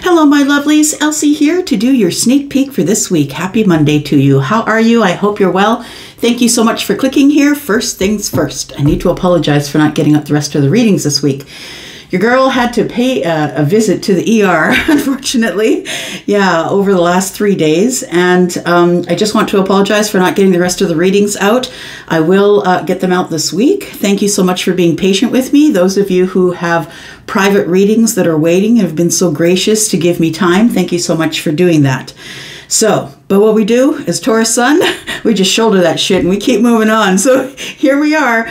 Hello, my lovelies. Elsie here to do your sneak peek for this week. Happy Monday to you. How are you? I hope you're well. Thank you so much for clicking here. First things first, I need to apologize for not getting up the rest of the readings this week. Your girl had to pay a visit to the ER, unfortunately, over the last 3 days. And I just want to apologize for not getting the rest of the readings out. I will get them out this week. Thank you so much for being patient with me. Those of you who have private readings that are waiting and have been so gracious to give me time, thank you so much for doing that. So, but what we do as Taurus Sun, we just shoulder that shit and we keep moving on. So here we are.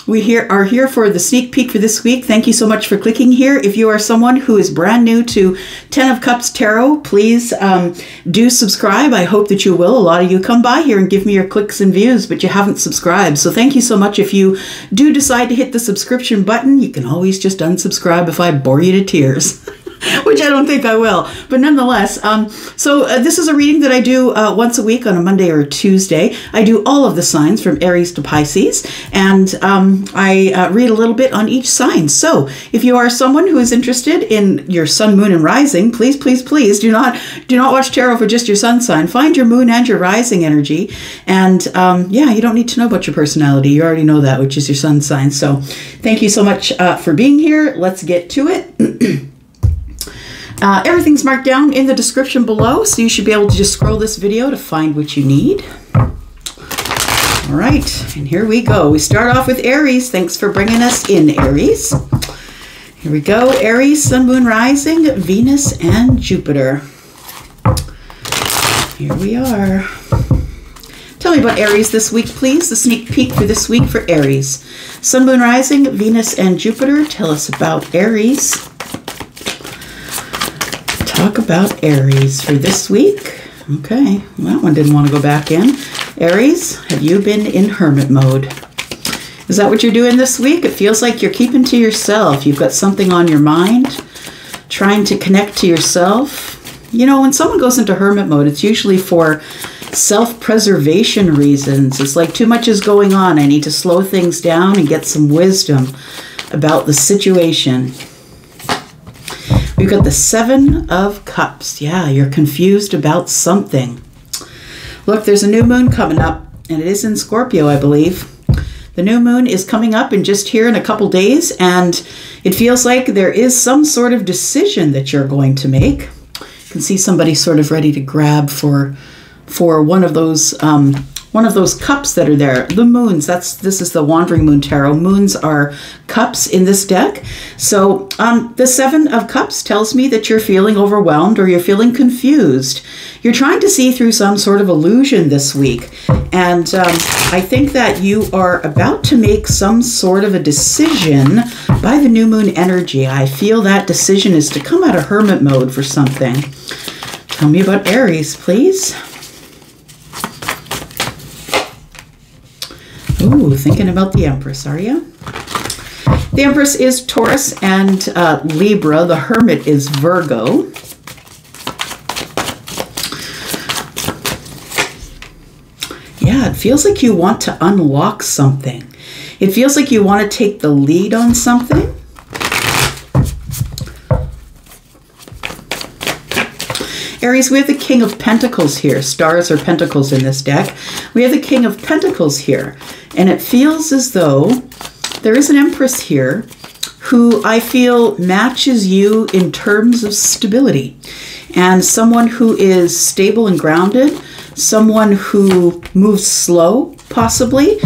We are here for the sneak peek for this week. Thank you so much for clicking here. If you are someone who is brand new to 10 of Cups Tarot, please do subscribe. I hope that you will. A lot of you come by here and give me your clicks and views, but you haven't subscribed. So thank you so much. If you do decide to hit the subscription button, you can always just unsubscribe if I bore you to tears. Which I don't think I will, but nonetheless. This is a reading that I do once a week on a Monday or a Tuesday. I do all of the signs from Aries to Pisces, and I read a little bit on each sign. So if you are someone who is interested in your sun, moon, and rising, please, please, please do not watch tarot for just your sun sign. Find your moon and your rising energy, and you don't need to know about your personality. You already know that, which is your sun sign. So thank you so much for being here. Let's get to it. Everything's marked down in the description below, so you should be able to just scroll this video to find what you need. All right, and here we go. We start off with Aries. Thanks for bringing us in, Aries. Here we go. Aries, Sun, Moon, Rising, Venus, and Jupiter. Here we are. Tell me about Aries this week, please. The sneak peek for this week for Aries. Sun, Moon, Rising, Venus, and Jupiter. Tell us about Aries. Talk about Aries for this week. Okay, well, that one didn't want to go back in. Aries, have you been in hermit mode? Is that what you're doing this week? It feels like you're keeping to yourself. You've got something on your mind, trying to connect to yourself. You know, when someone goes into hermit mode, it's usually for self-preservation reasons. It's like too much is going on. I need to slow things down and get some wisdom about the situation. We've got the Seven of Cups. Yeah, you're confused about something. Look, there's a new moon coming up, and it is in Scorpio, I believe. The new moon is coming up in just here in a couple days, and it feels like there is some sort of decision that you're going to make. You can see somebody sort of ready to grab for one of those cups that are there. The moons, this is the Wandering Moon Tarot. Moons are cups in this deck. So the Seven of Cups tells me that you're feeling overwhelmed or you're feeling confused. You're trying to see through some sort of illusion this week. And I think that you are about to make some sort of a decision by the new moon energy. I feel that decision is to come out of hermit mode for something. Tell me about Aries, please. Ooh, thinking about the Empress, are you? The Empress is Taurus and Libra. The Hermit is Virgo. Yeah, it feels like you want to unlock something. It feels like you want to take the lead on something. Aries, we have the King of Pentacles here. Stars are pentacles in this deck. We have the King of Pentacles here. And it feels as though there is an Empress here who I feel matches you in terms of stability. And someone who is stable and grounded. Someone who moves slow, possibly.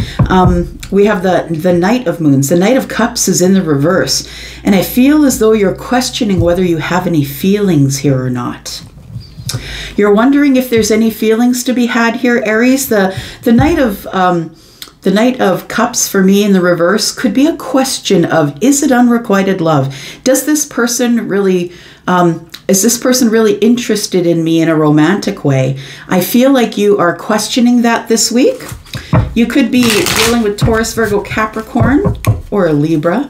We have the Knight of Moons. The Knight of Cups is in the reverse. And I feel as though you're questioning whether you have any feelings here or not. You're wondering if there's any feelings to be had here, Aries. The Knight of Cups for me in the reverse could be a question of, is it unrequited love? Does this person really, is this person really interested in me in a romantic way? I feel like you are questioning that this week. You could be dealing with Taurus, Virgo, Capricorn, or a Libra.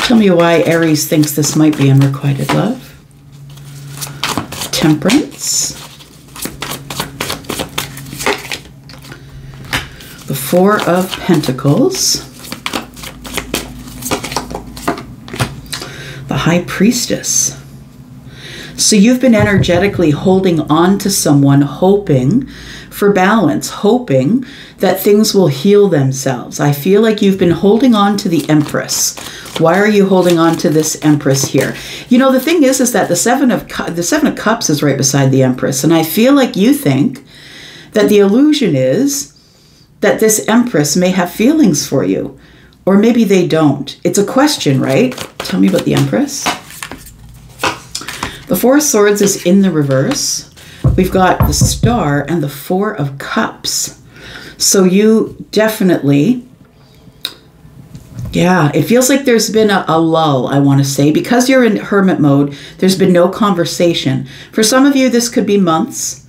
Tell me why Aries thinks this might be unrequited love. Temperance. The Four of Pentacles. The High Priestess. So you've been energetically holding on to someone, hoping for balance, hoping that things will heal themselves. I feel like you've been holding on to the Empress. Why are you holding on to this Empress here? You know, the thing is that the Seven of Cups is right beside the Empress. And I feel like you think that the illusion is that this Empress may have feelings for you. Or maybe they don't. It's a question, right? Tell me about the Empress. The Four of Swords is in the reverse. We've got the Star and the Four of Cups. So you definitely, yeah, it feels like there's been a lull, I want to say. Because you're in hermit mode, there's been no conversation. For some of you, this could be months.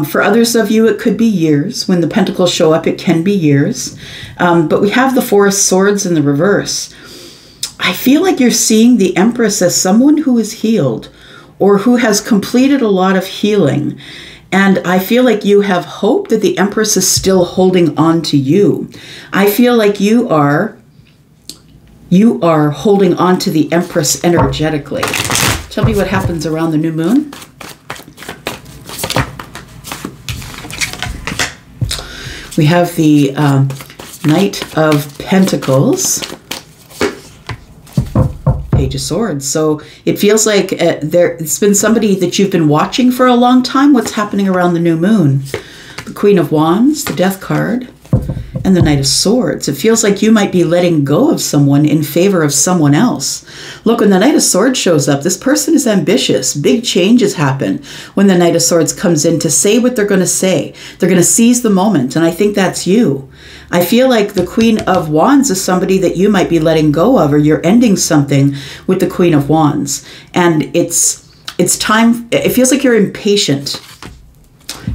For others of you, it could be years. When the pentacles show up, it can be years. But we have the Four of Swords in the reverse. I feel like you're seeing the Empress as someone who is healed or who has completed a lot of healing. And I feel like you have hope that the Empress is still holding on to you. I feel like you are holding on to the Empress energetically. Tell me what happens around the new moon. We have the Knight of Pentacles, Page of Swords. So it feels like it's been somebody that you've been watching for a long time. What's happening around the new moon? The Queen of Wands, the Death card, and the Knight of Swords. It feels like you might be letting go of someone in favor of someone else. Look, when the Knight of Swords shows up, this person is ambitious. Big changes happen when the Knight of Swords comes in to say what they're going to say. They're going to seize the moment, and I think that's you. I feel like the Queen of Wands is somebody that you might be letting go of, or you're ending something with the Queen of Wands. And it's time. It feels like you're impatient.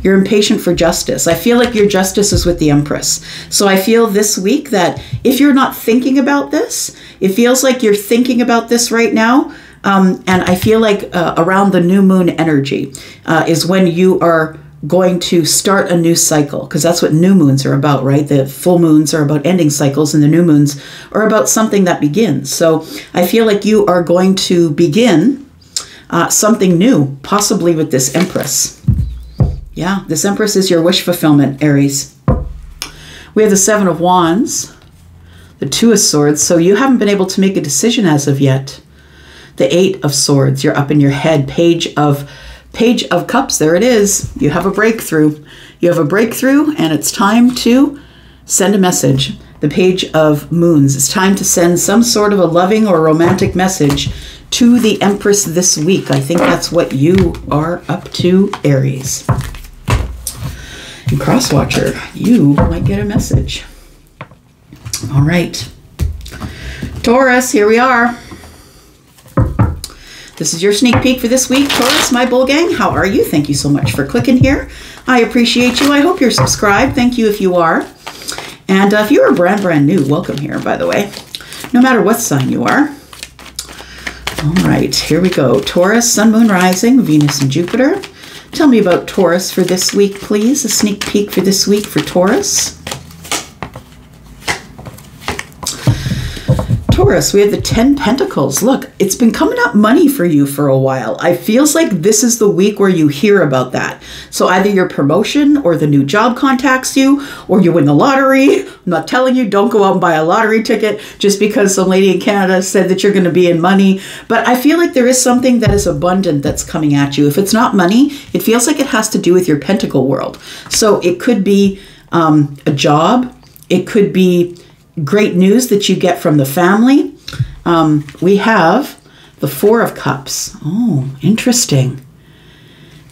You're impatient for justice. I feel like your justice is with the Empress. So I feel this week that if you're not thinking about this, it feels like you're thinking about this right now. And I feel like around the new moon energy is when you are going to start a new cycle, because that's what new moons are about, right? The full moons are about ending cycles and the new moons are about something that begins. So I feel like you are going to begin something new, possibly with this Empress. Yeah, this Empress is your wish fulfillment, Aries. We have the Seven of Wands, the Two of Swords. So you haven't been able to make a decision as of yet. The Eight of Swords, you're up in your head. Page of Cups, there it is. You have a breakthrough. You have a breakthrough, and it's time to send a message. The Page of Moons. It's time to send some sort of a loving or romantic message to the Empress this week. I think that's what you are up to, Aries. And Crosswatcher, you might get a message. All right. Taurus, here we are. This is your sneak peek for this week. Taurus, my bull gang, how are you? Thank you so much for clicking here. I appreciate you. I hope you're subscribed. Thank you if you are. And if you are brand new, welcome here, by the way. No matter what sign you are. All right, here we go. Taurus, Sun, Moon, Rising, Venus, and Jupiter. Tell me about Taurus for this week, please. A sneak peek for this week for Taurus. Taurus, we have the 10 Pentacles. Look, it's been coming up money for you for a while. I feels like this is the week where you hear about that. So either your promotion or the new job contacts you, or you win the lottery. I'm not telling you, don't go out and buy a lottery ticket just because some lady in Canada said that you're going to be in money. But I feel like there is something that is abundant that's coming at you. If it's not money, it feels like it has to do with your pentacle world. So it could be a job. It could be great news that you get from the family. We have the Four of Cups. Oh, interesting.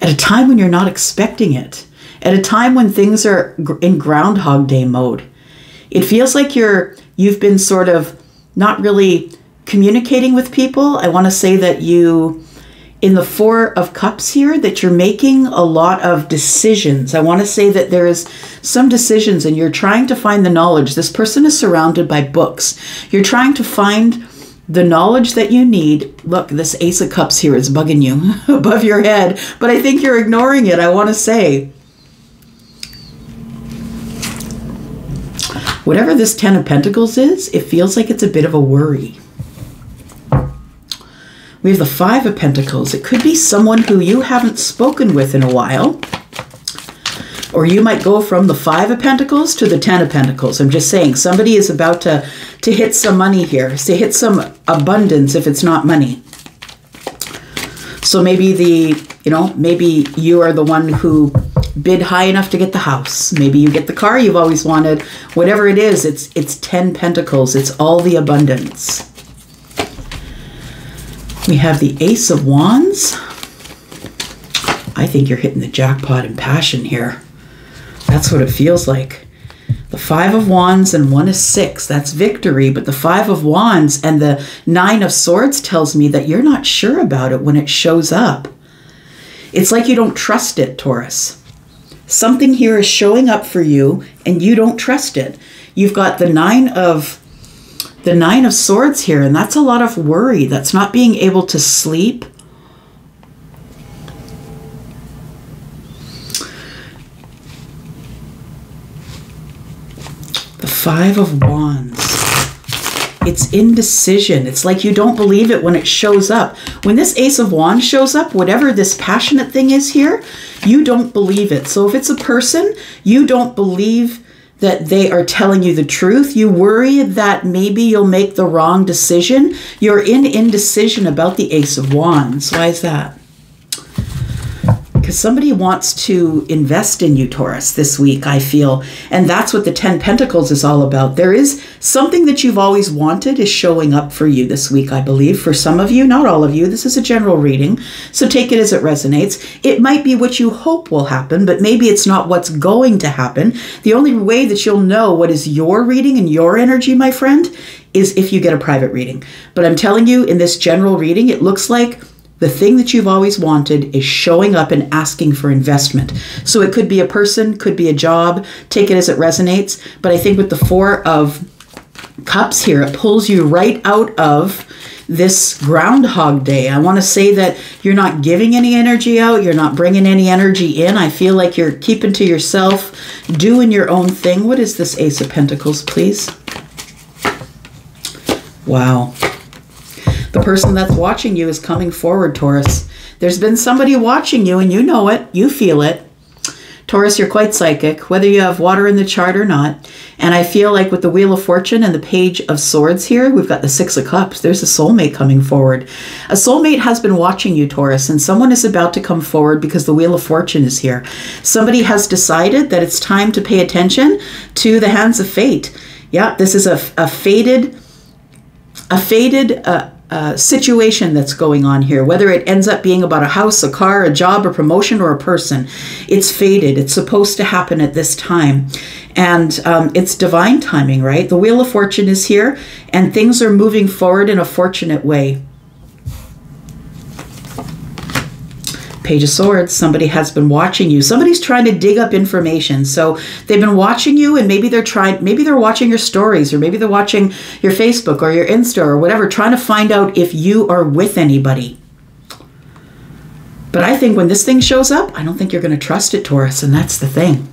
At a time when you're not expecting it. At a time when things are in Groundhog Day mode. It feels like you've been sort of not really communicating with people. I want to say that in the Four of Cups here, that you're making a lot of decisions. I want to say that there is some decisions and you're trying to find the knowledge. This person is surrounded by books. You're trying to find the knowledge that you need. Look, this Ace of Cups here is bugging you above your head, but I think you're ignoring it, I want to say. Whatever this Ten of Pentacles is, it feels like it's a bit of a worry. We have the Five of Pentacles. It could be someone who you haven't spoken with in a while. Or you might go from the Five of Pentacles to the Ten of Pentacles. I'm just saying, somebody is about to hit some money here, to hit some abundance if it's not money. So maybe maybe you are the one who bid high enough to get the house. Maybe you get the car you've always wanted. Whatever it is, it's 10 Pentacles. It's all the abundance. We have the Ace of Wands. I think you're hitting the jackpot in passion here. That's what it feels like. The Five of Wands and 1 is 6. That's victory. But the Five of Wands and the 9 of Swords tells me that you're not sure about it when it shows up. It's like you don't trust it, Taurus. Something here is showing up for you and you don't trust it. You've got the Nine of Swords here, and that's a lot of worry. That's not being able to sleep. The Five of Wands. It's indecision. It's like you don't believe it when it shows up. When this Ace of Wands shows up, whatever this passionate thing is here, you don't believe it. So if it's a person, you don't believe that they are telling you the truth. You worry that maybe you'll make the wrong decision. You're in indecision about the Ace of Wands. Why is that? Because somebody wants to invest in you, Taurus, this week, I feel. And that's what the 10 Pentacles is all about. There is something that you've always wanted is showing up for you this week, I believe. For some of you, not all of you. This is a general reading, so take it as it resonates. It might be what you hope will happen, but maybe it's not what's going to happen. The only way that you'll know what is your reading and your energy, my friend, is if you get a private reading. But I'm telling you, in this general reading, it looks like the thing that you've always wanted is showing up and asking for investment. So it could be a person, could be a job, take it as it resonates. But I think with the Four of Cups here, it pulls you right out of this Groundhog Day. I want to say that you're not giving any energy out. You're not bringing any energy in. I feel like you're keeping to yourself, doing your own thing. What is this Ace of Pentacles, please? Wow. The person that's watching you is coming forward, Taurus. There's been somebody watching you and you know it. You feel it. Taurus, you're quite psychic, whether you have water in the chart or not. And I feel like with the Wheel of Fortune and the Page of Swords here, we've got the Six of Cups. There's a soulmate coming forward. A soulmate has been watching you, Taurus, and someone is about to come forward because the Wheel of Fortune is here. Somebody has decided that it's time to pay attention to the hands of fate. Yeah, this is a fated situation that's going on here, whether it ends up being about a house, a car, a job, a promotion, or a person. It's fated. It's supposed to happen at this time. And it's divine timing, right? The Wheel of Fortune is here and things are moving forward in a fortunate way. Page of Swords, somebody has been watching you. Somebody's trying to dig up information. So they've been watching you and maybe they're watching your stories, or maybe they're watching your Facebook or your Insta or whatever, trying to find out if you are with anybody. But I think when this thing shows up, I don't think you're going to trust it, Taurus, and that's the thing.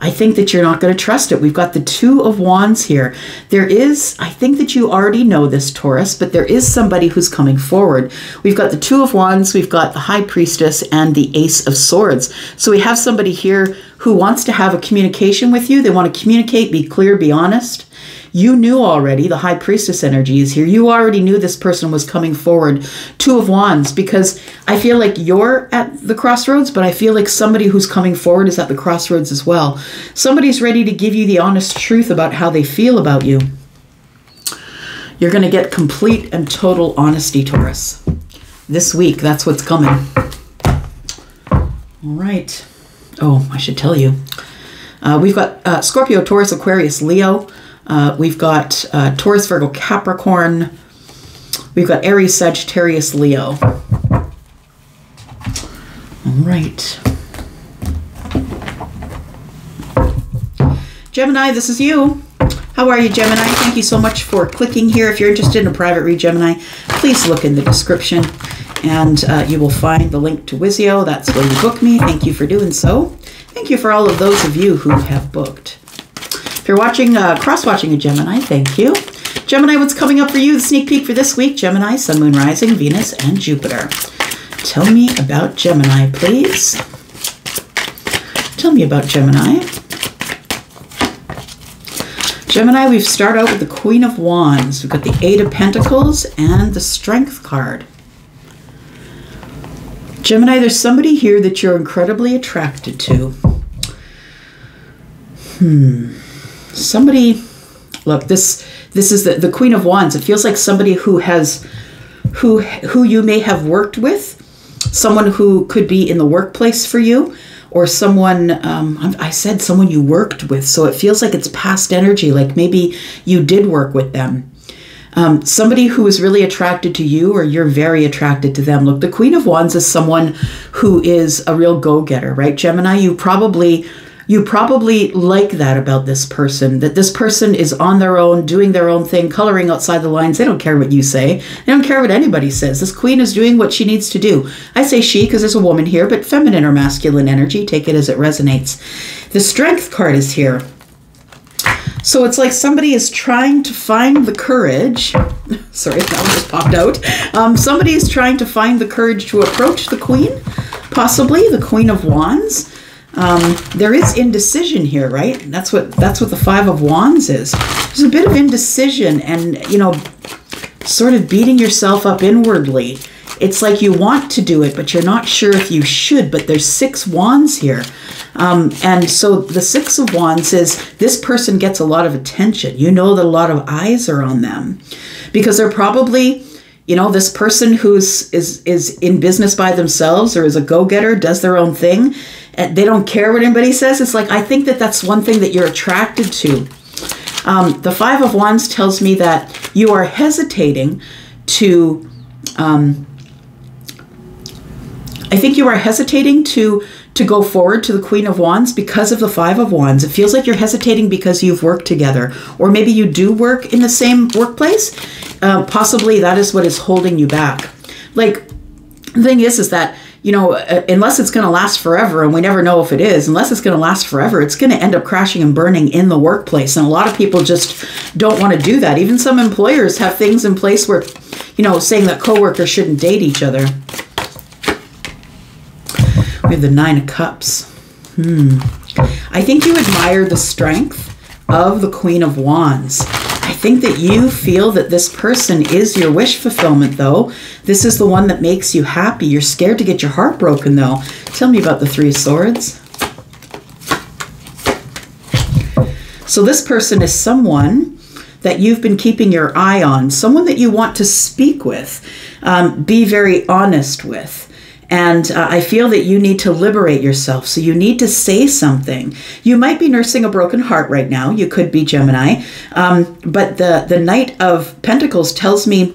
I think that you're not going to trust it. We've got the Two of Wands here. I think that you already know this, Taurus, but there is somebody who's coming forward. We've got the Two of Wands, we've got the High Priestess, and the Ace of Swords. So we have somebody here who wants to have a communication with you. They want to communicate, be clear, be honest. You knew already, the High Priestess energy is here. You already knew this person was coming forward. Two of Wands, because I feel like you're at the crossroads, but I feel like somebody who's coming forward is at the crossroads as well. Somebody's ready to give you the honest truth about how they feel about you. You're going to get complete and total honesty, Taurus. This week, that's what's coming. All right. Oh, I should tell you. We've got Scorpio, Taurus, Aquarius, Leo. We've got Taurus, Virgo, Capricorn. We've got Aries, Sagittarius, Leo. All right. Gemini, this is you. How are you, Gemini? Thank you so much for clicking here. If you're interested in a private read, Gemini, please look in the description and you will find the link to Wizio. That's where you book me. Thank you for doing so. Thank you for all of those of you who have booked. If you're watching, cross-watching a Gemini, thank you. Gemini, what's coming up for you? The sneak peek for this week. Gemini, Sun, Moon, Rising, Venus, and Jupiter. Tell me about Gemini, please. Tell me about Gemini. Gemini, we've started out with the Queen of Wands. We've got the Eight of Pentacles and the Strength card. Gemini, there's somebody here that you're incredibly attracted to. Somebody, look, this is the Queen of Wands. It feels like somebody who you may have worked with, someone who could be in the workplace for you, or someone, I said someone you worked with, so it feels like it's past energy, like maybe you did work with them. Somebody who is really attracted to you, or you're very attracted to them. Look, the Queen of Wands is someone who is a real go-getter, right, Gemini? You probably like that about this person, that this person is on their own, doing their own thing, coloring outside the lines. They don't care what you say. They don't care what anybody says. This queen is doing what she needs to do. I say she because there's a woman here, but feminine or masculine energy, take it as it resonates. The Strength card is here. So it's like somebody is trying to find the courage. Sorry, that one just popped out. Somebody is trying to find the courage to approach the queen, possibly the Queen of Wands. There is indecision here, right? That's what the Five of Wands is. There's a bit of indecision and, you know, sort of beating yourself up inwardly. It's like you want to do it, but you're not sure if you should, but there's 6 wands here. And so the 6 of Wands is this person gets a lot of attention. You know that a lot of eyes are on them because they're probably, you know, this person who's is in business by themselves or is a go-getter, does their own thing. And they don't care what anybody says. It's like, I think that that's one thing that you're attracted to. The Five of Wands tells me that you are hesitating to, I think you are hesitating to go forward to the Queen of Wands because of the Five of Wands. It feels like you're hesitating because you've worked together, or maybe you do work in the same workplace. Possibly that is what is holding you back. Like, the thing is that, you know, unless it's going to last forever, and we never know if it is, unless it's going to last forever, it's going to end up crashing and burning in the workplace. And a lot of people just don't want to do that. Even some employers have things in place where, you know, saying that coworkers shouldn't date each other. We have the Nine of Cups. I think you admire the strength of the Queen of Wands. I think that you feel that this person is your wish fulfillment, though. This is the one that makes you happy. You're scared to get your heart broken, though. Tell me about the Three of Swords. So this person is someone that you've been keeping your eye on, someone that you want to speak with, be very honest with. And I feel that you need to liberate yourself. So you need to say something. You might be nursing a broken heart right now. You could be Gemini. But the Knight of Pentacles tells me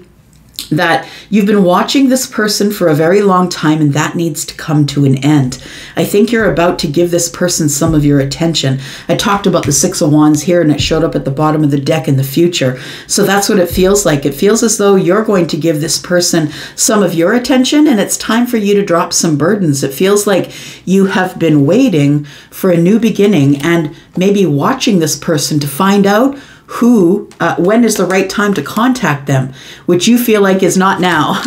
that you've been watching this person for a very long time, and that needs to come to an end. I think you're about to give this person some of your attention. I talked about the Six of Wands here, and it showed up at the bottom of the deck in the future. So that's what it feels like. It feels as though you're going to give this person some of your attention, and it's time for you to drop some burdens. It feels like you have been waiting for a new beginning and maybe watching this person to find out when is the right time to contact them, which you feel like is not now.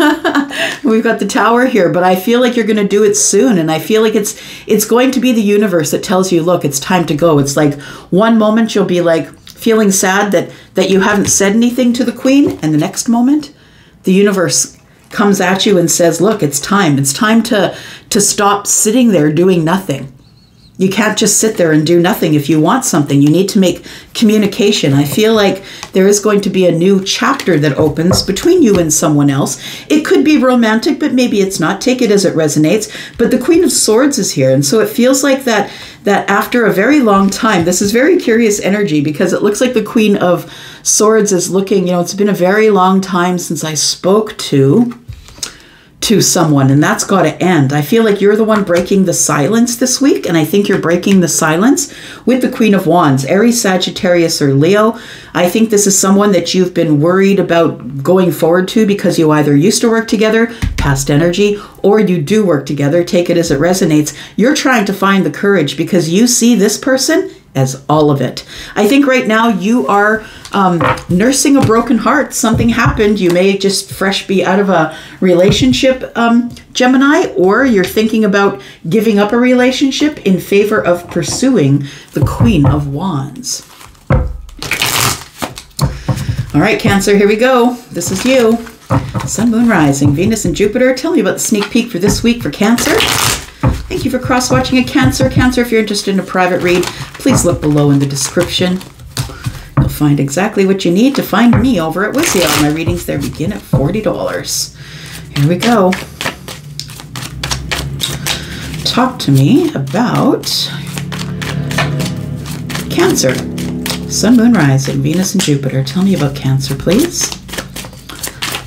We've got the Tower here, but I feel like you're going to do it soon. And I feel like it's going to be the universe that tells you, look, it's time to go. It's like one moment you'll be like feeling sad that you haven't said anything to the Queen. And the next moment, the universe comes at you and says, look, it's time. It's time to stop sitting there doing nothing. You can't just sit there and do nothing. If you want something, you need to make communication. I feel like there is going to be a new chapter that opens between you and someone else. It could be romantic, but maybe it's not. Take it as it resonates. But the Queen of Swords is here. And so it feels like that after a very long time, this is very curious energy because it looks like the Queen of Swords is looking, you know, it's been a very long time since I spoke to someone, and that's got to end. I feel like you're the one breaking the silence this week, and I think you're breaking the silence with the Queen of Wands, Aries, Sagittarius, or Leo. I think this is someone that you've been worried about going forward to because you either used to work together, past energy, or you do work together. Take it as it resonates. You're trying to find the courage because you see this person as all of it. I think right now you are nursing a broken heart. Something happened. You may just fresh be out of a relationship, Gemini, or you're thinking about giving up a relationship in favor of pursuing the Queen of Wands. All right, Cancer, here we go. This is you. Sun, Moon, Rising, Venus, and Jupiter. Tell me about the sneak peek for this week for Cancer. Thank you for cross-watching a Cancer. Cancer, if you're interested in a private read, please look below in the description. You'll find exactly what you need to find me over at Wizio. My readings there begin at $40. Here we go. Talk to me about Cancer. Sun, Moon, Rising, Venus, and Jupiter. Tell me about Cancer, please.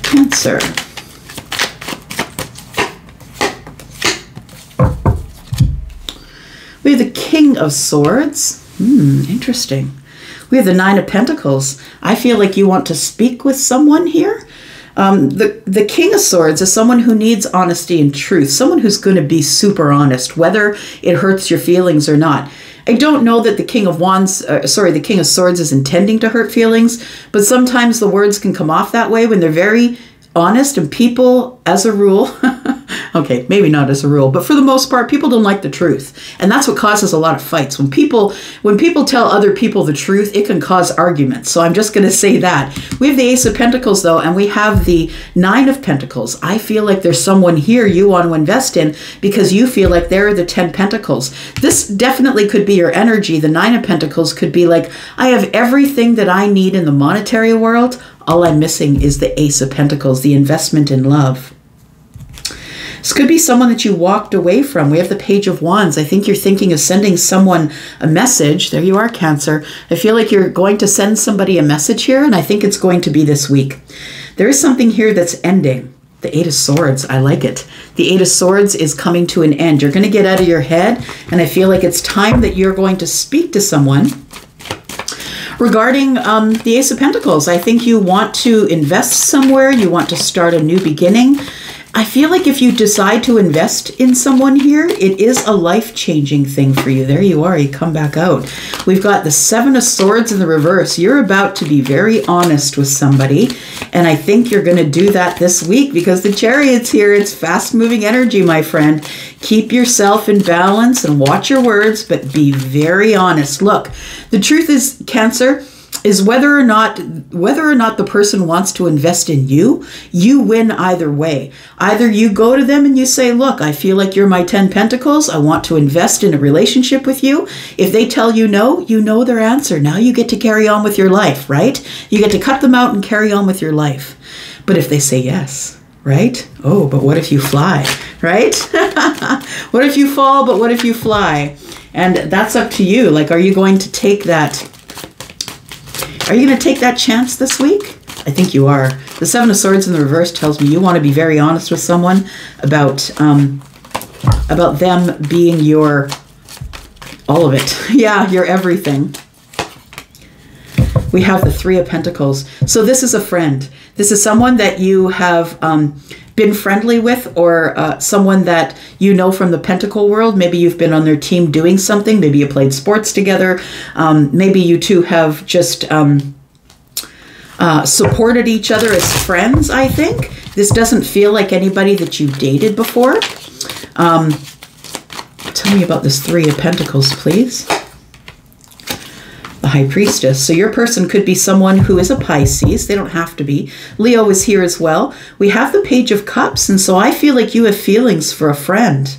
Cancer. We have the King of Swords. Interesting. We have the Nine of Pentacles. I feel like you want to speak with someone here. The King of Swords is someone who needs honesty and truth, someone who's going to be super honest, whether it hurts your feelings or not. I don't know that the King of the King of Swords is intending to hurt feelings, but sometimes the words can come off that way when they're very honest, and people, as a rule, okay, maybe not as a rule, but for the most part, people don't like the truth. And that's what causes a lot of fights. When people tell other people the truth, it can cause arguments. So I'm just going to say that. We have the Ace of Pentacles, though, and we have the Nine of Pentacles. I feel like there's someone here you want to invest in because you feel like they're the 10 Pentacles. This definitely could be your energy. The Nine of Pentacles could be like, I have everything that I need in the monetary world. All I'm missing is the Ace of Pentacles, the investment in love. This could be someone that you walked away from. We have the Page of Wands. I think you're thinking of sending someone a message. There you are, Cancer. I feel like you're going to send somebody a message here, and I think it's going to be this week. There is something here that's ending. The Eight of Swords, I like it. The Eight of Swords is coming to an end. You're going to get out of your head, and I feel like it's time that you're going to speak to someone regarding the Ace of Pentacles. I think you want to invest somewhere. You want to start a new beginning. I feel like if you decide to invest in someone here, it is a life-changing thing for you. There you are. You come back out. We've got the Seven of Swords in the reverse. You're about to be very honest with somebody, and I think you're going to do that this week because the Chariot's here. It's fast-moving energy, my friend. Keep yourself in balance and watch your words, but be very honest. Look, the truth is, Cancer, is whether or not the person wants to invest in you, you win either way. Either you go to them and you say, look, I feel like you're my 10 Pentacles. I want to invest in a relationship with you. If they tell you no, you know their answer. Now you get to carry on with your life, right? You get to cut them out and carry on with your life. But if they say yes, right? Oh, but what if you fly, right? What if you fall, but what if you fly? And that's up to you. Like, are you going to take that? Are you going to take that chance this week? I think you are. The Seven of Swords in the reverse tells me you want to be very honest with someone about them being your all of it. Yeah, your everything. We have the Three of Pentacles. So this is a friend. This is someone that you have been friendly with, or someone that you know from the Pentacle world. Maybe you've been on their team doing something. Maybe you played sports together. Maybe you two have just supported each other as friends, I think. This doesn't feel like anybody that you dated before. Tell me about this Three of Pentacles, please. The High Priestess. So your person could be someone who is a Pisces. They don't have to be. Leo is here as well. We have the Page of Cups, and so I feel like you have feelings for a friend.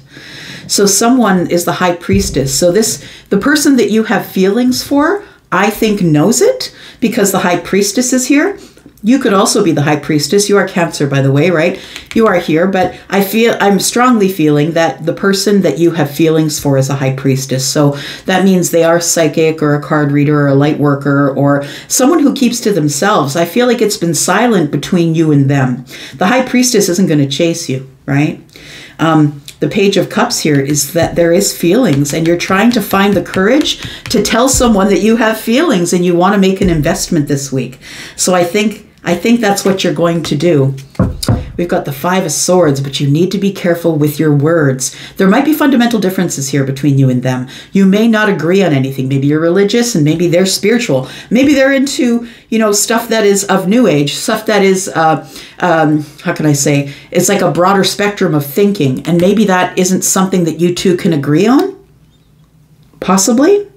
So someone is the High Priestess. So the person that you have feelings for, I think, knows it because the High Priestess is here. You could also be the High Priestess. You are Cancer, by the way, right? You are here, but I'm strongly feeling that the person that you have feelings for is a High Priestess. So that means they are psychic or a card reader or a light worker or someone who keeps to themselves. I feel like it's been silent between you and them. The High Priestess isn't going to chase you, right? The Page of Cups here is that there is feelings, and you're trying to find the courage to tell someone that you have feelings and you want to make an investment this week. So I think that's what you're going to do. We've got the Five of Swords, but you need to be careful with your words. There might be fundamental differences here between you and them. You may not agree on anything. Maybe you're religious and maybe they're spiritual. Maybe they're into, you know, stuff that is of new age, stuff that is, how can I say, it's like a broader spectrum of thinking. And maybe that isn't something that you two can agree on. Possibly.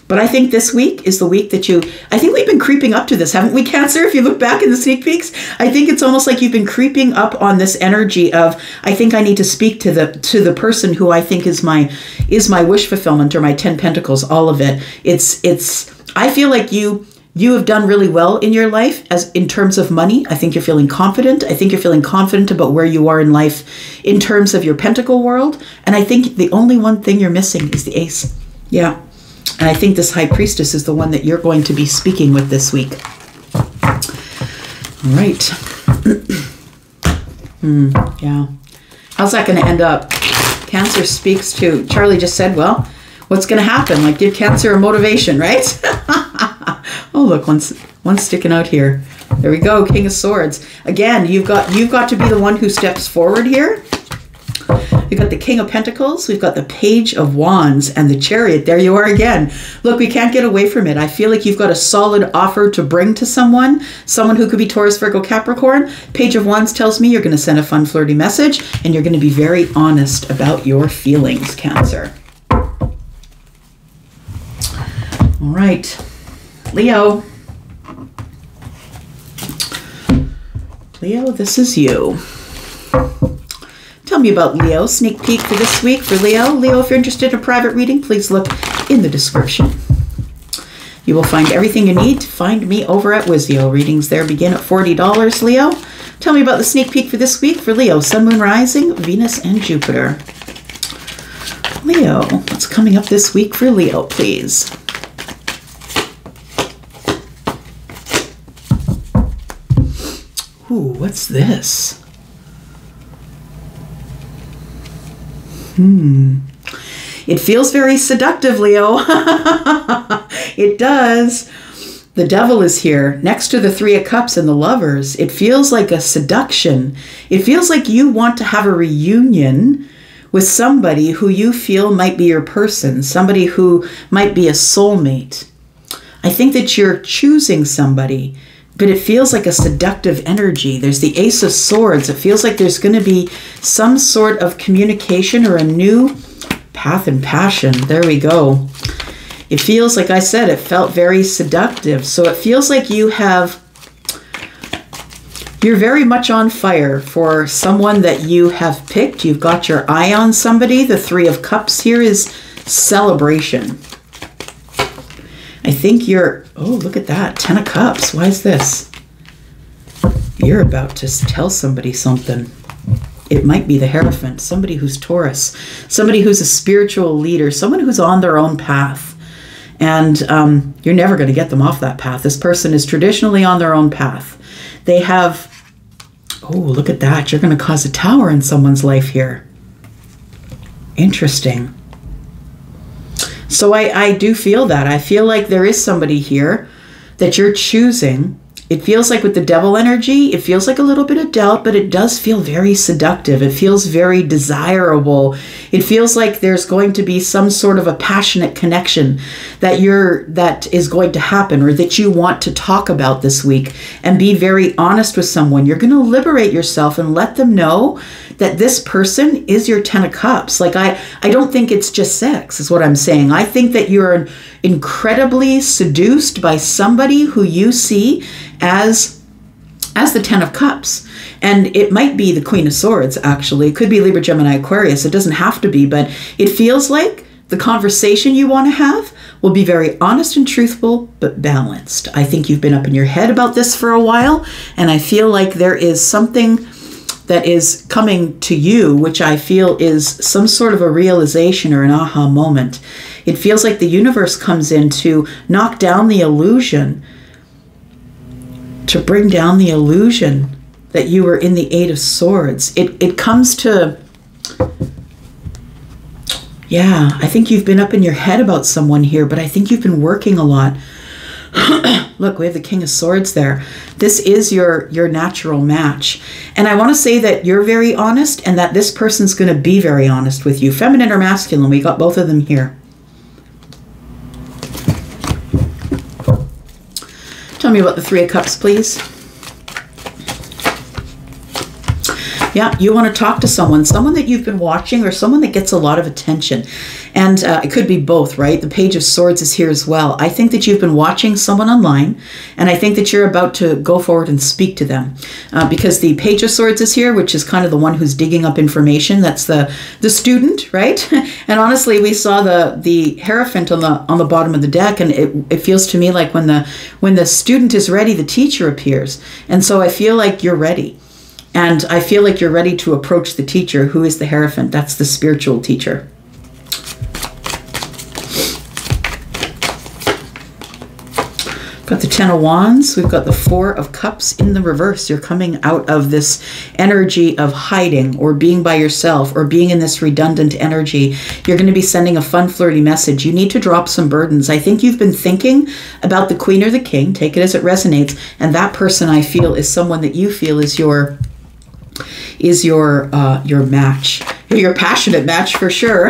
But I think this week is the week that I think we've been creeping up to this, haven't we, Cancer? If you look back in the sneak peeks, I think it's almost like you've been creeping up on this energy of, I think I need to speak to the person who I think is my wish fulfillment, or my 10 Pentacles, all of it. I feel like you have done really well in your life as in terms of money. I think you're feeling confident. I think you're feeling confident about where you are in life in terms of your Pentacle world. And I think the only one thing you're missing is the Ace. Yeah. And I think this High Priestess is the one that you're going to be speaking with this week. All right. Yeah. How's that going to end up? Cancer speaks to, Charlie just said, well, what's going to happen? Like, give Cancer a motivation, right? Oh, look, one's sticking out here. There we go, King of Swords. Again, you've got to be the one who steps forward here. We've got the King of Pentacles, we've got the Page of Wands, and the Chariot. There you are again. Look, we can't get away from it. I feel like you've got a solid offer to bring to someone who could be Taurus, Virgo, Capricorn. Page of Wands tells me you're going to send a fun, flirty message, and you're going to be very honest about your feelings, Cancer. All right, Leo. Leo, this is you. Tell me about Leo. Sneak peek for this week for Leo. Leo, if you're interested in a private reading, please look in the description. You will find everything you need to find me over at Wizio. Readings there begin at $40, Leo. Tell me about the sneak peek for this week for Leo. Sun, Moon, Rising, Venus, and Jupiter. Leo, what's coming up this week for Leo, please? Ooh, what's this? It feels very seductive, Leo. It does. The Devil is here next to the Three of Cups and the Lovers. It feels like a seduction. It feels like you want to have a reunion with somebody who you feel might be your person, somebody who might be a soulmate. I think that you're choosing somebody, but it feels like a seductive energy. There's the Ace of Swords. It feels like there's going to be some sort of communication or a new path and passion. There we go. It feels, like I said, it felt very seductive. So it feels like you're very much on fire for someone that you have picked. You've got your eye on somebody. The Three of Cups here is celebration. I think you're, oh, look at that, 10 of Cups. Why is this? You're about to tell somebody something. It might be the Hierophant, somebody who's Taurus, somebody who's a spiritual leader, someone who's on their own path. And you're never going to get them off that path. This person is traditionally on their own path. They have, oh, look at that. You're going to cause a tower in someone's life here. Interesting. So I do feel that. I feel like there is somebody here that you're choosing. It feels like with the Devil energy, it feels like a little bit of doubt, but it does feel very seductive. It feels very desirable. It feels like there's going to be some sort of a passionate connection that is going to happen, or that you want to talk about this week, and be very honest with someone. You're going to liberate yourself and let them know that this person is your 10 of Cups. Like, I don't think it's just sex, is what I'm saying. I think that you're incredibly seduced by somebody who you see as the 10 of Cups. And it might be the Queen of Swords, actually. It could be Libra, Gemini, Aquarius. It doesn't have to be, but it feels like the conversation you want to have will be very honest and truthful, but balanced. I think you've been up in your head about this for a while, and I feel like there is something that is coming to you, which I feel is some sort of a realization or an aha moment. It feels like the universe comes in to knock down the illusion, to bring down the illusion that you were in the Eight of Swords. It comes to, yeah, I think you've been up in your head about someone here, but I think you've been working a lot Look, we have the King of Swords there. This is your natural match. And I want to say that you're very honest and that this person's going to be very honest with you. Feminine or masculine, we got both of them here. Tell me about the Three of Cups, please. Yeah, you want to talk to someone that you've been watching or someone that gets a lot of attention. And it could be both, right? The Page of Swords is here as well. I think that you've been watching someone online, and I think that you're about to go forward and speak to them. Because the Page of Swords is here, which is kind of the one who's digging up information. That's the student, right? And honestly, we saw the Hierophant on the bottom of the deck, and it feels to me like when the student is ready, the teacher appears. And so I feel like you're ready. And I feel like you're ready to approach the teacher, who is the Hierophant. That's the spiritual teacher. Got the Ten of Wands. We've got the Four of Cups in the reverse. You're coming out of this energy of hiding or being by yourself or being in this redundant energy. You're going to be sending a fun, flirty message. You need to drop some burdens. I think you've been thinking about the Queen or the King. Take it as it resonates. And that person, I feel, is someone that you feel is your match. Your passionate match for sure.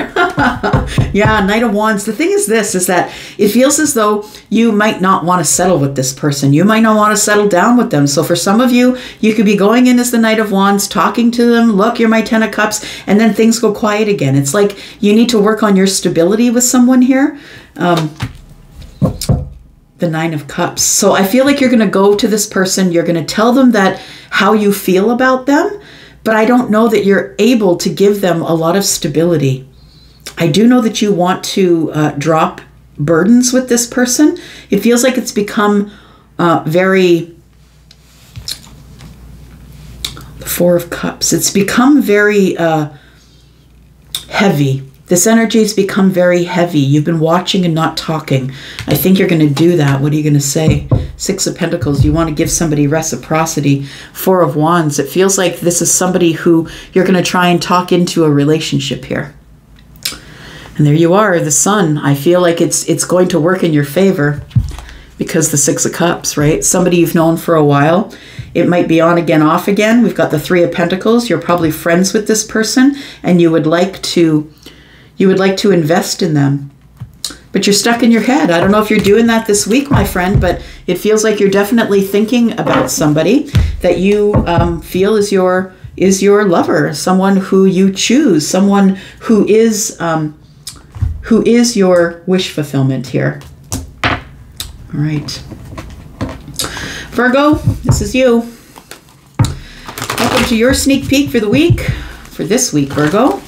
Yeah, Knight of Wands. The thing is this, is that it feels as though you might not want to settle with this person. You might not want to settle down with them. So for some of you, you could be going in as the Knight of Wands, talking to them, look, you're my Ten of Cups, and then things go quiet again. It's like you need to work on your stability with someone here. The Nine of Cups. So I feel like you're going to go to this person, you're going to tell them that how you feel about them, but I don't know that you're able to give them a lot of stability. I do know that you want to drop burdens with this person. It feels like it's become very... The Four of Cups. It's become very heavy. This energy has become very heavy. You've been watching and not talking. I think you're going to do that. What are you going to say? Six of Pentacles. You want to give somebody reciprocity. Four of Wands. It feels like this is somebody who you're going to try and talk into a relationship here. And there you are, the Sun. I feel like it's going to work in your favor because the Six of Cups, right? Somebody you've known for a while. It might be on again, off again. We've got the Three of Pentacles. You're probably friends with this person and you would like to invest in them, but you're stuck in your head. I don't know if you're doing that this week, my friend, but it feels like you're definitely thinking about somebody that you feel is your lover, someone who you choose, someone who is your wish fulfillment here. All right. Virgo, this is you. Welcome to your sneak peek for the week, for this week, Virgo.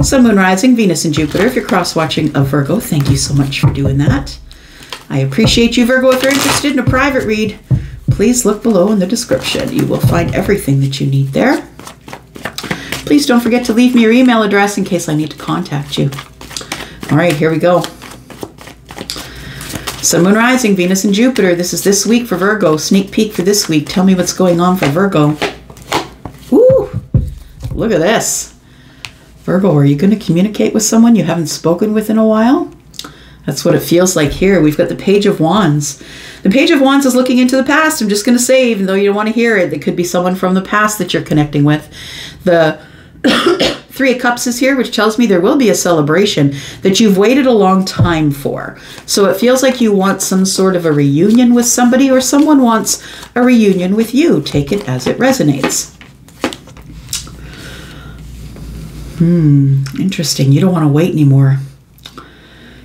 Sun, Moon, Rising, Venus, and Jupiter. If you're cross-watching a Virgo, thank you so much for doing that. I appreciate you, Virgo. If you're interested in a private read, please look below in the description. You will find everything that you need there. Please don't forget to leave me your email address in case I need to contact you. All right, here we go. Sun, Moon, Rising, Venus, and Jupiter. This is this week for Virgo. Sneak peek for this week. Tell me what's going on for Virgo. Ooh, look at this. Virgo, are you going to communicate with someone you haven't spoken with in a while? That's what it feels like here. We've got the Page of Wands. The Page of Wands is looking into the past. I'm just going to say, even though you don't want to hear it, it could be someone from the past that you're connecting with. The Three of Cups is here, which tells me there will be a celebration that you've waited a long time for. So it feels like you want some sort of a reunion with somebody, or someone wants a reunion with you. Take it as it resonates. Interesting. You don't want to wait anymore.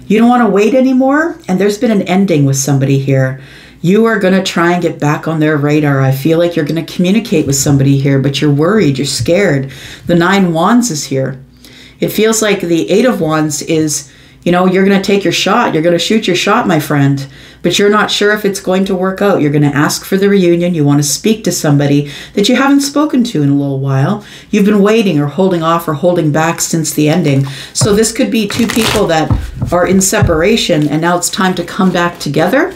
You don't want to wait anymore, and there's been an ending with somebody here. You are going to try and get back on their radar. I feel like you're going to communicate with somebody here, but you're worried, you're scared. The Nine Wands is here. It feels like the Eight of Wands is, you know, you're going to take your shot. You're going to shoot your shot, my friend, but you're not sure if it's going to work out. You're going to ask for the reunion. You want to speak to somebody that you haven't spoken to in a little while. You've been waiting or holding off or holding back since the ending. So this could be two people that are in separation and now it's time to come back together.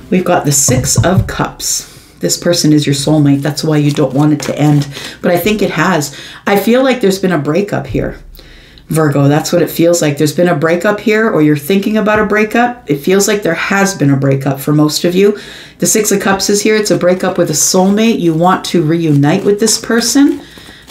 We've got the Six of Cups. This person is your soulmate. That's why you don't want it to end. But I think it has. I feel like there's been a breakup here. Virgo, that's what it feels like. There's been a breakup here, or you're thinking about a breakup. It feels like there has been a breakup for most of you. The Six of Cups is here. It's a breakup with a soulmate. You want to reunite with this person.